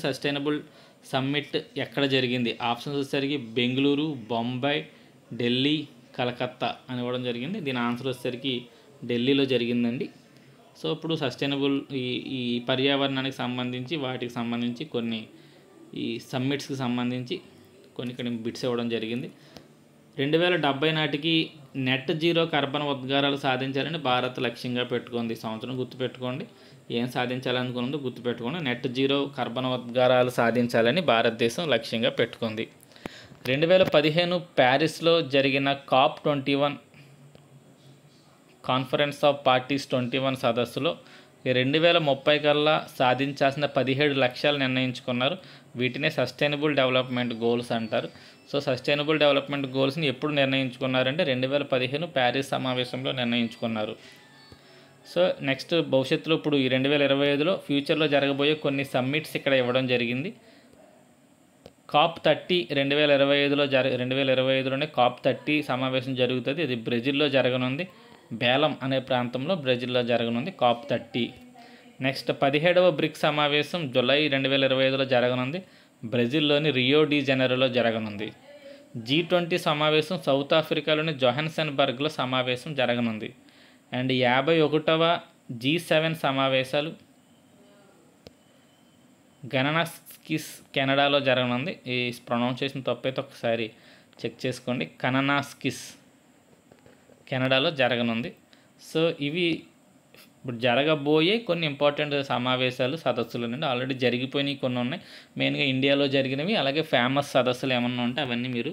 సస్టైనబుల్ సమ్మిట్ ఎక్కడ జరిగింది? ఆప్షన్స్ వచ్చేసరికి బెంగళూరు, బొంబాయి, ఢిల్లీ, కలకత్తా అని ఇవ్వడం జరిగింది. దీని ఆన్సర్ వచ్చేసరికి ఢిల్లీలో జరిగిందండి. సో ఇప్పుడు సస్టైనబుల్ ఈ పర్యావరణానికి సంబంధించి వాటికి సంబంధించి కొన్ని ఈ సమ్మిట్స్కి సంబంధించి కొన్ని బిట్స్ ఇవ్వడం జరిగింది. 2070 నాటికి నెట్ జీరో కార్బన్ ఉద్గారాలు సాధించాలని భారత్ లక్ష్యంగా పెట్టుకుంది. ఈ సంవత్సరం గుర్తుపెట్టుకోండి, ఏం సాధించాలనుకున్నదో గుర్తుపెట్టుకోండి. నెట్ జీరో కార్బన్ ఉద్గారాలు సాధించాలని భారతదేశం లక్ష్యంగా పెట్టుకుంది. 2015 ప్యారిస్లో జరిగిన COP21 కాన్ఫరెన్స్ ఆఫ్ పార్టీస్ 21 సదస్సులో 2030 కల్లా సాధించాల్సిన 17 లక్ష్యాలు నిర్ణయించుకున్నారు. వీటినే సస్టైనబుల్ డెవలప్మెంట్ గోల్స్ అంటారు. సో సస్టైనబుల్ డెవలప్మెంట్ గోల్స్ని ఎప్పుడు నిర్ణయించుకున్నారంటే 2015 ప్యారిస్ సమావేశంలో నిర్ణయించుకున్నారు. సో నెక్స్ట్ భవిష్యత్తులో ఇప్పుడు ఈ 2025లో ఫ్యూచర్లో జరగబోయే కొన్ని సమ్మిట్స్ ఇక్కడ ఇవ్వడం జరిగింది. COP30 2025లోనే COP30 సమావేశం జరుగుతుంది. ఇది బ్రెజిల్లో జరగనుంది. బేలం అనే ప్రాంతంలో బ్రెజిల్లో జరగనుంది COP30. నెక్స్ట్ 17వ బ్రిక్స్ సమావేశం జూలై 2025లో జరగనుంది. బ్రెజిల్లోని రియో డి జనీరోలో జరగనుంది. G20 సమావేశం సౌత్ ఆఫ్రికాలోని జోహాన్స్బర్గ్లో సమావేశం జరగనుంది. అండ్ 51వ G7 సమావేశాలు కననాస్కిస్ కెనడాలో జరగనుంది. ఈ ప్రొనౌన్సియేషన్ తప్పైతే ఒకసారి చెక్ చేసుకోండి. కననాస్కిస్ కెనడాలో జరగనుంది. సో ఇవి ఇప్పుడు జరగబోయే కొన్ని ఇంపార్టెంట్ సమావేశాలు సదస్సులు నుండి ఆల్రెడీ జరిగిపోయినవి కొన్ని ఉన్నాయి, మెయిన్గా ఇండియాలో జరిగినవి, అలాగే ఫేమస్ సదస్సులు ఏమన్నా ఉంటే అవన్నీ మీరు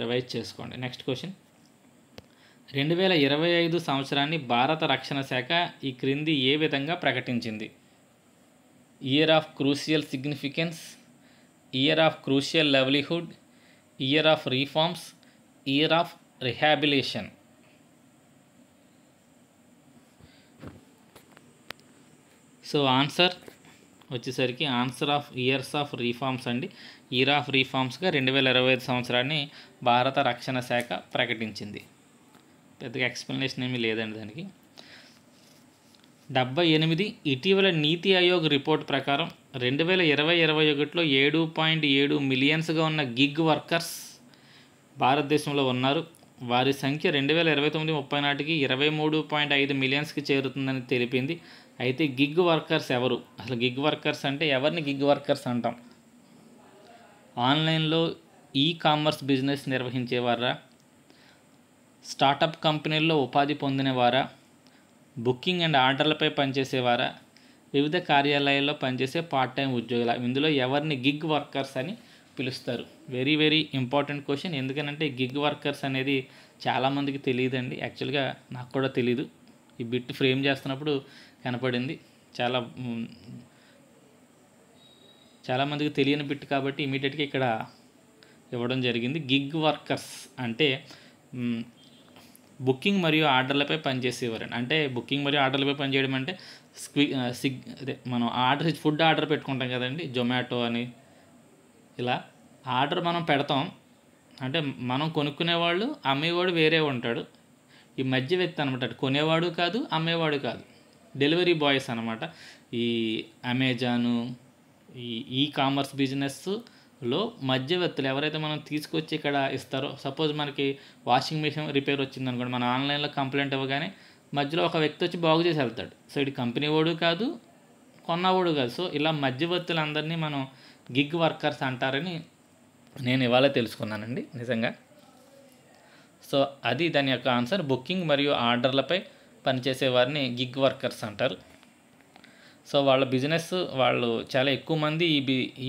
రివైజ్ చేసుకోండి. నెక్స్ట్ క్వశ్చన్, 2025 సంవత్సరాన్ని భారత రక్షణ శాఖ ఈ క్రింది ఏ విధంగా ప్రకటించింది? Year of crucial significance, year of crucial livelihood, year of reforms, year of rehabilitation. So answer వచ్చేసరికి answer of years of reforms అండి. ఇయర్ ఆఫ్ రీఫార్మ్స్గా 2025 సంవత్సరాన్ని భారత రక్షణ శాఖ ప్రకటించింది. పెద్దగా ఎక్స్ప్లెనేషన్ ఏమీ లేదండి దానికి. 78 ఇటీవల నీతి ఆయోగ్ రిపోర్ట్ ప్రకారం 2020-21లో 7.7 మిలియన్స్గా ఉన్న గిగ్ వర్కర్స్ భారతదేశంలో ఉన్నారు. వారి సంఖ్య 2029-30 నాటికి 23.5 మిలియన్స్కి చేరుతుందని తెలిపింది. అయితే గిగ్ వర్కర్స్ ఎవరు? అసలు గిగ్ వర్కర్స్ అంటే ఎవరిని గిగ్ వర్కర్స్ అంటాం? ఆన్లైన్లో కామర్స్ బిజినెస్ నిర్వహించేవారా, స్టార్టప్ కంపెనీల్లో ఉపాధి పొందినవారా, బుకింగ్ అండ్ ఆర్డర్లపై పనిచేసేవారా, వివిధ కార్యాలయాల్లో పనిచేసే పార్ట్ టైం ఉద్యోగుల? ఇందులో ఎవరిని గిగ్ వర్కర్స్ అని పిలుస్తారు? Very very important question. ఎందుకనంటే గిగ్ వర్కర్స్ అనేది చాలామందికి తెలియదండి. యాక్చువల్గా నాకు కూడా తెలీదు. ఈ బిట్ ఫ్రేమ్ చేస్తున్నప్పుడు కనపడింది. చాలామందికి తెలియని బిట్ కాబట్టి ఇమీడియట్గా ఇక్కడ ఇవ్వడం జరిగింది. గిగ్ వర్కర్స్ అంటే బుకింగ్ మరియు ఆర్డర్లపై పనిచేసేవారండి. అంటే బుకింగ్ మరియు ఆర్డర్లపై పనిచేయడం అంటే అదే మనం ఫుడ్ ఆర్డర్ పెట్టుకుంటాం కదండి, జొమాటో అని. ఇలా ఆర్డర్ మనం పెడతాం, అంటే మనం కొనుక్కునేవాళ్ళు, అమ్మేవాడు వేరే ఉంటాడు. ఈ మధ్య వ్యక్తి అనమాట, కొనేవాడు కాదు, అమ్మేవాడు కాదు, డెలివరీ బాయ్స్ అనమాట. ఈ అమెజాను, ఈ కామర్స్ బిజినెస్లో మధ్యవర్తులు ఎవరైతే మనం తీసుకొచ్చి ఇక్కడ ఇస్తారో, సపోజ్ మనకి వాషింగ్ మిషన్ రిపేర్ వచ్చింది అనుకోండి, మన ఆన్లైన్లో కంప్లైంట్ ఇవ్వగానే మధ్యలో ఒక వ్యక్తి వచ్చి బాగు చేసి వెళ్తాడు. సో ఇది కంపెనీ వాడు కాదు, కొన్నవాడు కాదు. సో ఇలా మధ్యవర్తులందరినీ మనం గిగ్ వర్కర్స్ అంటారని నేను ఇవాళ తెలుసుకున్నానండి నిజంగా. సో అది దాని యొక్క ఆన్సర్. బుకింగ్ మరియు ఆర్డర్లపై పనిచేసే వారిని గిగ్ వర్కర్స్ అంటారు. సో వాళ్ళ బిజినెస్, వాళ్ళు చాలా ఎక్కువ మంది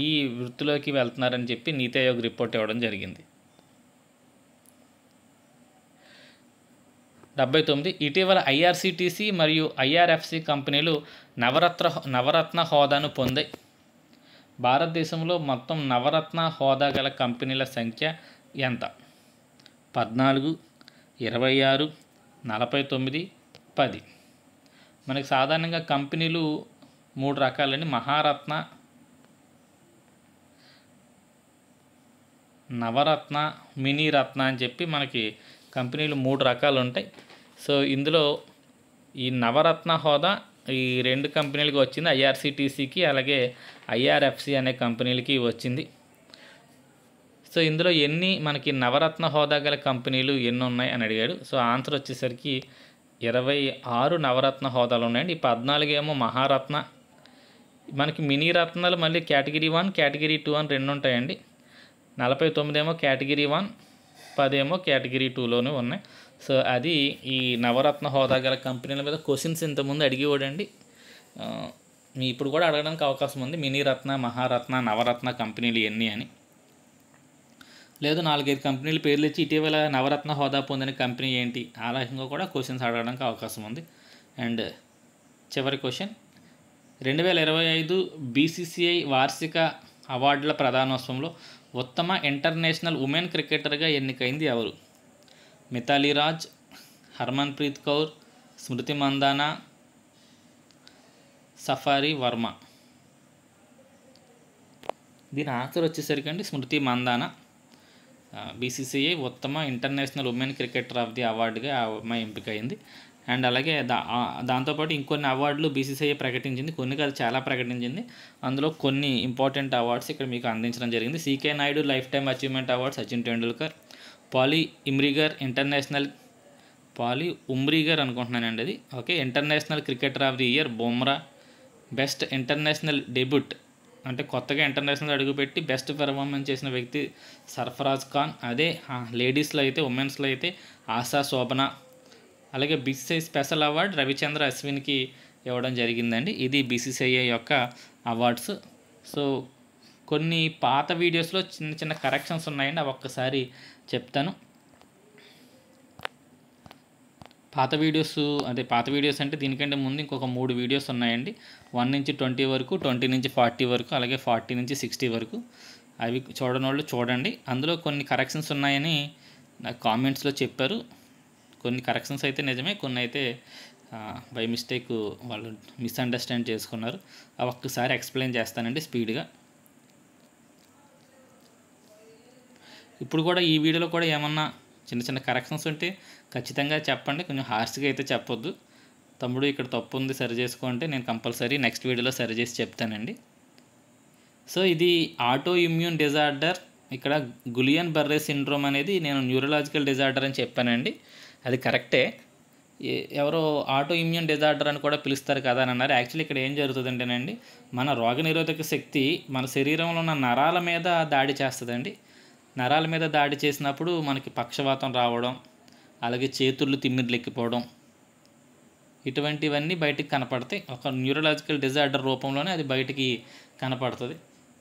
ఈ వృత్తిలోకి వెళ్తున్నారని చెప్పి నీతి ఆయోగ్ రిపోర్ట్ ఇవ్వడం జరిగింది. 79 ఇటీవల ఐఆర్సిటిసి మరియు ఐఆర్ఎఫ్సి కంపెనీలు నవరత్న హోదాను పొందాయి. భారతదేశంలో మొత్తం నవరత్న హోదా గల కంపెనీల సంఖ్య ఎంత? 14, 26, 49, 10. మనకి సాధారణంగా కంపెనీలు 3 రకాలండి. మహారత్న, నవరత్న, మినీ రత్న అని చెప్పి మనకి కంపెనీలు 3 రకాలు ఉంటాయి. సో ఇందులో ఈ నవరత్న హోదా ఈ 2 కంపెనీలకి వచ్చింది, ఐఆర్సిటిసికి అలాగే ఐఆర్ఎఫ్సి అనే కంపెనీలకి వచ్చింది. సో ఇందులో మనకి నవరత్న హోదా గల కంపెనీలు ఎన్ని ఉన్నాయి అని అడిగాడు. సో ఆన్సర్ వచ్చేసరికి 26 నవరత్న హోదాలు ఉన్నాయండి. ఈ 14 ఏమో మహారత్న. మనకి మినీ రత్నాలు మళ్ళీ కేటగిరీ 1, కేటగిరీ 2 అని 2 ఉంటాయండి. 49 ఏమో కేటగిరీ 1, 10 ఏమో కేటగిరీ 2లోనే ఉన్నాయి. సో అది ఈ నవరత్న హోదా గల కంపెనీల మీద క్వశ్చన్స్ ఇంతకుముందు అడిగేవాడండి. ఇప్పుడు కూడా అడగడానికి అవకాశం ఉంది, మినీ రత్న, మహారత్న, నవరత్న కంపెనీలు ఎన్ని అని. లేదు 4-5 కంపెనీల పేర్లు ఇచ్చి ఇటీవల నవరత్న హోదా పొందిన కంపెనీ ఏంటి, ఆ రకంగా కూడా క్వశ్చన్స్ అడగడానికి అవకాశం ఉంది. అండ్ చివరి క్వశ్చన్, 2025 బీసీసీఐ వార్షిక అవార్డుల ప్రదానోత్సవంలో ఉత్తమ ఇంటర్నేషనల్ ఉమెన్ క్రికెటర్గా ఎన్నికైంది ఎవరు? మిథాలీ రాజ్, హర్మన్ప్రీత్ కౌర్, స్మృతి మందానా, సఫారీ వర్మ. దీని ఆన్సర్ వచ్చేసరికి స్మృతి మందానా. బీసీసీఐ ఉత్తమ international women cricketer of the అవార్డుగా అమ్మాయి ఎంపికైంది. అండ్ అలాగే దాంతోపాటు ఇంకొన్ని అవార్డులు బీసీసీఐ ప్రకటించింది, కొన్ని కాదు చాలా ప్రకటించింది. అందులో కొన్ని ఇంపార్టెంట్ అవార్డ్స్ ఇక్కడ మీకు అందించడం జరిగింది. CK Naidu lifetime achievement award Sachin Tendulkar, Polly Umrigar అనుకుంటున్నానండి అది, okay, international cricketer of the year Bumrah, best international debut అంటే కొత్తగా ఇంటర్నేషనల్ అడుగుపెట్టి బెస్ట్ పెర్ఫార్మెన్స్ చేసిన వ్యక్తి సర్ఫరాజ్ ఖాన్. అదే లేడీస్లో అయితే, ఉమెన్స్లో అయితే ఆశా శోభన, అలాగే బీసీసీఐ స్పెషల్ అవార్డు రవిచంద్ర అశ్విన్కి ఇవ్వడం జరిగిందండి. ఇది బీసీసీఐ యొక్క అవార్డ్స్. సో కొన్ని పాత వీడియోస్లో చిన్న చిన్న కరెక్షన్స్ ఉన్నాయండి, అవి ఒక్కసారి చెప్తాను. పాత వీడియోస్ అంటే దీనికంటే ముందు ఇంకొక 3 వీడియోస్ ఉన్నాయండి. 1 నుంచి 20 వరకు, 20 నుంచి 40 వరకు, అలాగే 40 నుంచి 60 వరకు. అవి చూడని వాళ్ళు చూడండి. అందులో కొన్ని కరెక్షన్స్ ఉన్నాయని నాకు కామెంట్స్లో చెప్పారు. కొన్ని కరెక్షన్స్ అయితే నిజమే, కొన్ని అయితే బై మిస్టేక్ వాళ్ళు మిస్అండర్స్టాండ్ చేసుకున్నారు. అవి ఒక్కసారి ఎక్స్ప్లెయిన్ చేస్తానండి స్పీడ్గా. ఇప్పుడు కూడా ఈ వీడియోలో కూడా ఏమన్నా చిన్న చిన్న కరెక్షన్స్ ఉంటే ఖచ్చితంగా చెప్పండి, కొంచెం హార్ష్గా అయితే చెప్పొద్దు. తమ్ముడు ఇక్కడ తప్పు ఉంది సరి చేసుకుంటే నేను కంపల్సరీ నెక్స్ట్ వీడియోలో సరి చేసి చెప్తానండి. సో ఇది ఆటో ఇమ్యూన్ డిజార్డర్, ఇక్కడ గులియన్ బర్రే సిండ్రోమ్ అనేది నేను న్యూరలాజికల్ డిజార్డర్ అని చెప్పానండి. అది కరెక్టే. ఎవరో ఆటో ఇమ్యూన్ డిజార్డర్ అని కూడా పిలుస్తారు కదా అని అన్నారు. యాక్చువల్లీ ఇక్కడ ఏం జరుగుతుందంటేనండి, మన రోగనిరోధక శక్తి మన శరీరంలో ఉన్న నరాల మీద దాడి చేస్తుందండి. నరాల మీద దాడి చేసినప్పుడు మనకి పక్షవాతం రావడం, అలాగే చేతుళ్ళు తిమ్మిర్లు ఎక్కిపోవడం, ఇటువంటివన్నీ బయటికి కనపడతాయి. ఒక న్యూరలాజికల్ డిజార్డర్ రూపంలోనే అది బయటికి కనపడుతుంది.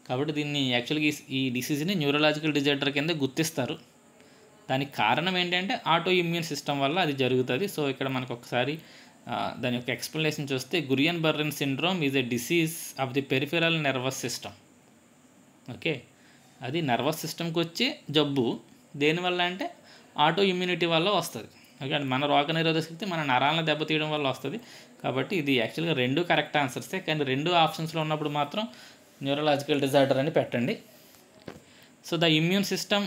కాబట్టి దీన్ని యాక్చువల్గా ఈ డిసీజ్ని న్యూరలాజికల్ డిజార్డర్ కింద గుర్తిస్తారు. దానికి కారణం ఏంటంటే ఆటో ఇమ్యూన్ సిస్టమ్ వల్ల అది జరుగుతుంది. సో ఇక్కడ మనకు ఒకసారి దాని యొక్క ఎక్స్ప్లెనేషన్ చూస్తే, Guillain Barre syndrome is a disease of the peripheral nervous system. Okay, అది నర్వస్ సిస్టమ్కి వచ్చే జబ్బు. దేనివల్ల అంటే ఆటో ఇమ్యూనిటీ వల్ల వస్తుంది. ఓకే, మన రోగనిరోధక శక్తి మన నరాలను దెబ్బతీయడం వల్ల వస్తుంది. కాబట్టి ఇది యాక్చువల్గా 2 కరెక్ట్ ఆన్సర్సే, కానీ 2 ఆప్షన్స్లో ఉన్నప్పుడు మాత్రం న్యూరలాజికల్ డిజార్డర్ అని పెట్టండి. So the immune system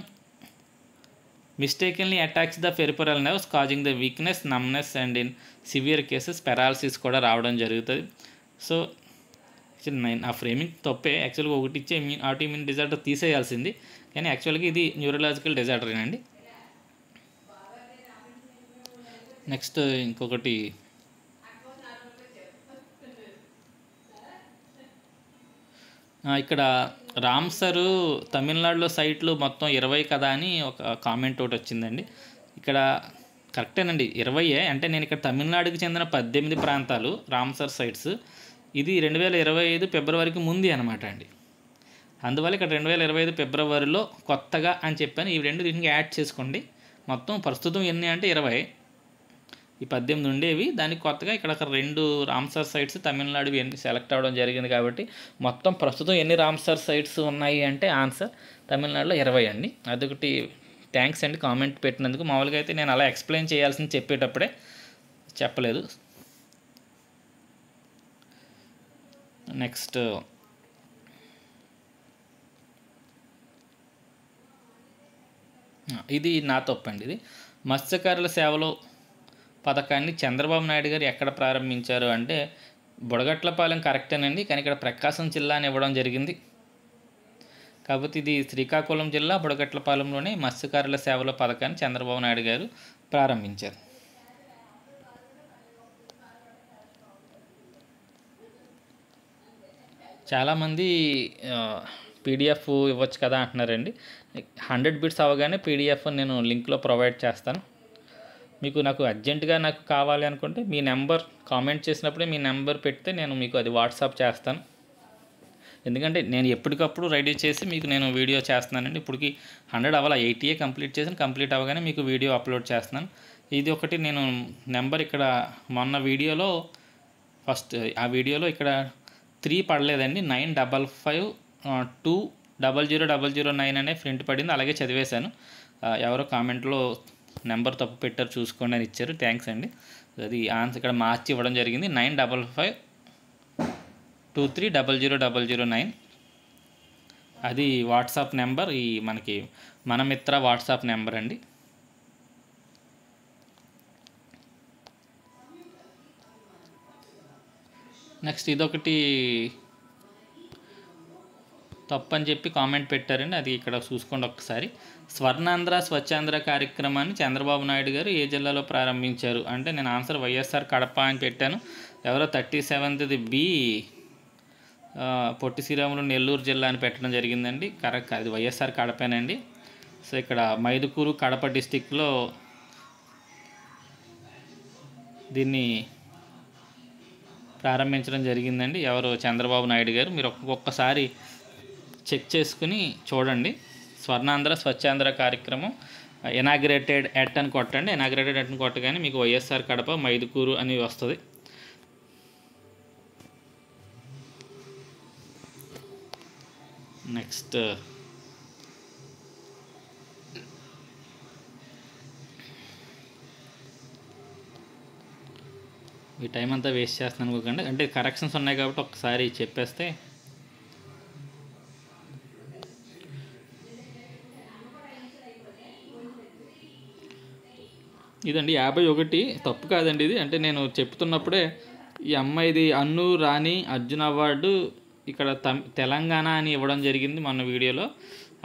mistakenly attacks the peripheral nerves causing the weakness, numbness and in severe cases paralysis కూడా రావడం జరుగుతుంది. సో ఆ ఫ్రేమింగ్ తప్పే. యాక్చువల్గా ఒకటి ఇచ్చే ఆటో ఇమ్యూన్ డిజార్డర్ తీసేయాల్సింది, కానీ యాక్చువల్గా ఇది న్యూరలాజికల్ డిజార్డరేనండి. నెక్స్ట్ ఇంకొకటి, ఇక్కడ రామ్సర్ తమిళనాడులో సైట్లు మొత్తం 20 కదా అని ఒక కామెంట్ ఒకటి వచ్చిందండి. ఇక్కడ కరెక్టేనండి, 20. అంటే నేను ఇక్కడ తమిళనాడుకి చెందిన 18 ప్రాంతాలు రామ్సర్ సైట్స్. ఇది 2025 ఫిబ్రవరికి ముందు అనమాట అండి. అందువల్ల ఇక్కడ 2025 ఫిబ్రవరిలో కొత్తగా అని చెప్పాను. ఈ 2 దీనికి యాడ్ చేసుకోండి. మొత్తం ప్రస్తుతం ఎన్ని అంటే 20. ఈ 18 ఉండేవి, దానికి కొత్తగా ఇక్కడ 2 రామ్సర్ సైట్స్ తమిళనాడు సెలెక్ట్ అవ్వడం జరిగింది. కాబట్టి మొత్తం ప్రస్తుతం ఎన్ని రామ్సర్ సైట్స్ ఉన్నాయి అంటే ఆన్సర్ తమిళనాడులో 20 అండి. అదొకటి థ్యాంక్స్ అండి కామెంట్ పెట్టినందుకు. మామూలుగా అయితే నేను అలా ఎక్స్ప్లెయిన్ చేయాల్సింది చెప్పేటప్పుడే చెప్పలేదు. నెక్స్ట్ ఇది నా తప్పండి. ఇది మత్స్యకారుల సేవలో పథకాన్ని చంద్రబాబు నాయుడు గారు ఎక్కడ ప్రారంభించారు అంటే బుడగట్లపాలెం కరెక్టేనండి, కానీ ఇక్కడ ప్రకాశం జిల్లా అని ఇవ్వడం జరిగింది. కాబట్టి ఇది శ్రీకాకుళం జిల్లా బుడగట్లపాలెంలోనే మత్స్యకారుల సేవలో పథకాన్ని చంద్రబాబు నాయుడు గారు ప్రారంభించారు. చాలామంది పీడిఎఫ్ ఇవ్వచ్చు కదా అంటున్నారండి. 100 బిట్స్ అవగానే పీడిఎఫ్ నేను లింక్లో ప్రొవైడ్ చేస్తాను. నాకు అర్జెంటుగా కావాలి అనుకుంటే మీ నెంబర్ కామెంట్ చేసినప్పుడే మీ నెంబర్ పెడితే నేను మీకు అది వాట్సాప్ చేస్తాను. ఎందుకంటే నేను ఎప్పటికప్పుడు రెడీ చేసి మీకు నేను వీడియో చేస్తున్నానండి. ఇప్పటికి 100 అవ్వాలి, 80 కంప్లీట్ చేసి కంప్లీట్ అవ్వగానే మీకు వీడియో అప్లోడ్ చేస్తున్నాను. ఇది ఒకటి నేను నెంబర్ ఇక్కడ మొన్న వీడియోలో ఫస్ట్ ఆ వీడియోలో ఇక్కడ 3 పడలేదండి, 9552000009 అనే ప్రింట్ పడింది, అలాగే చదివేశాను. ఎవరో కామెంట్లో నెంబర్ తప్పు పెట్టారు చూసుకోండి అని ఇచ్చారు, థ్యాంక్స్ అండి. అది ఆన్సర్ ఇక్కడ మార్చి ఇవ్వడం జరిగింది, 9552300009. అది వాట్సాప్ నెంబర్, ఈ మనకి మన మిత్ర వాట్సాప్ నెంబర్ అండి. నెక్స్ట్ ఇదొకటి తప్పని చెప్పి కామెంట్ పెట్టారండి, అది ఇక్కడ చూసుకోండి ఒకసారి. స్వర్ణాంధ్ర స్వచ్ఛాంధ్ర కార్యక్రమాన్ని చంద్రబాబు నాయుడు గారు ఏ జిల్లాలో ప్రారంభించారు అంటే నేను ఆన్సర్ వైఎస్ఆర్ కడప అని పెట్టాను. ఎవరో 37th బి పొట్టి శ్రీరాములు నెల్లూరు జిల్లా అని పెట్టడం జరిగిందండి. కరెక్ట్, అది వైఎస్ఆర్ కడపేనండి. సో ఇక్కడ మైదుకూరు కడప డిస్టిక్లో దీన్ని ప్రారంభించడం జరిగిందండి. ఎవరు? చంద్రబాబు నాయుడు గారు. మీరు ఒక్కొక్కసారి చెక్ చేసుకుని చూడండి. స్వర్ణాంధ్ర స్వచ్ఛాంధ్ర కార్యక్రమం ఇనాగ్రేటెడ్ ఎట్ అని కొట్టండి. ఇనాగ్రేటెడ్ ఎట్ అని కొట్టగానే మీకు వైఎస్ఆర్ కడప మైదుకూరు అని వస్తుంది. నెక్స్ట్ ఈ టైం అంతా వేస్ట్ చేస్తాను అనుకోకండి, అంటే కరెక్షన్స్ ఉన్నాయి కాబట్టి ఒకసారి చెప్పేస్తే. ఇదండి 51 తప్పు కాదండి ఇది. అంటే నేను చెప్తున్నప్పుడే ఈ అమ్మాయిది అన్ను రాణి అర్జున్ అవార్డు ఇక్కడ తెలంగాణ అని ఇవ్వడం జరిగింది మొన్న వీడియోలో.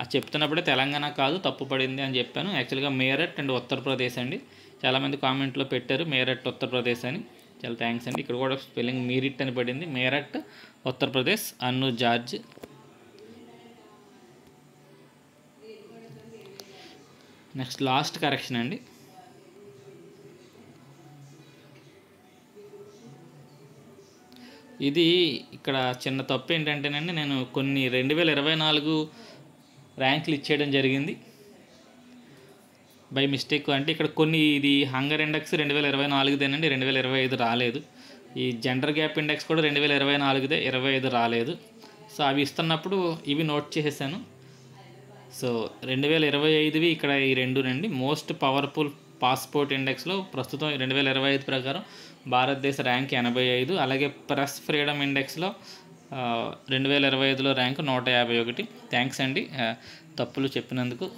అది చెప్తున్నప్పుడే తెలంగాణ కాదు తప్పు పడింది అని చెప్పాను. యాక్చువల్గా మేరట్ అండ్ ఉత్తరప్రదేశ్ అండి. చాలామంది కామెంట్లో పెట్టారు మేరట్ ఉత్తరప్రదేశ్ అని. చాలా థ్యాంక్స్ అండి. ఇక్కడ కూడా స్పెల్లింగ్ మీరిట్ అని పడింది. మేరట్ ఉత్తరప్రదేశ్. అన్ను జార్జ్. నెక్స్ట్ లాస్ట్ కరెక్షన్ అండి. ఇది ఇక్కడ చిన్న తప్పు ఏంటంటేనండి, నేను కొన్ని 2024 ర్యాంకులు ఇచ్చేయడం జరిగింది బై మిస్టేక్. అంటే ఇక్కడ కొన్ని ఇది హంగర్ ఇండెక్స్ 2024దేనండి, 2025 రాలేదు. ఈ జెండర్ గ్యాప్ ఇండెక్స్ కూడా 2024దే, 25 రాలేదు. సో అవి ఇస్తున్నప్పుడు ఇవి నోట్ చేసేసాను. సో 2025వి ఇక్కడ ఈ రెండునండి. మోస్ట్ పవర్ఫుల్ పాస్పోర్ట్ ఇండెక్స్లో ప్రస్తుతం 2025 ప్రకారం భారతదేశ ర్యాంక్ 85. అలాగే ప్రెస్ ఫ్రీడమ్ ఇండెక్స్లో 2025లో ర్యాంకు 151. థ్యాంక్స్ అండి తప్పులు చెప్పినందుకు.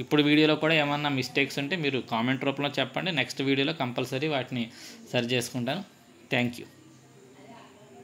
ఇప్పుడు వీడియోలో కూడా ఏమన్నా మిస్టేక్స్ ఉంటే మీరు కామెంట్ రూపంలో చెప్పండి. నెక్స్ట్ వీడియోలో కంపల్సరీ వాటిని సరి చేసుకుంటాను. Thank you.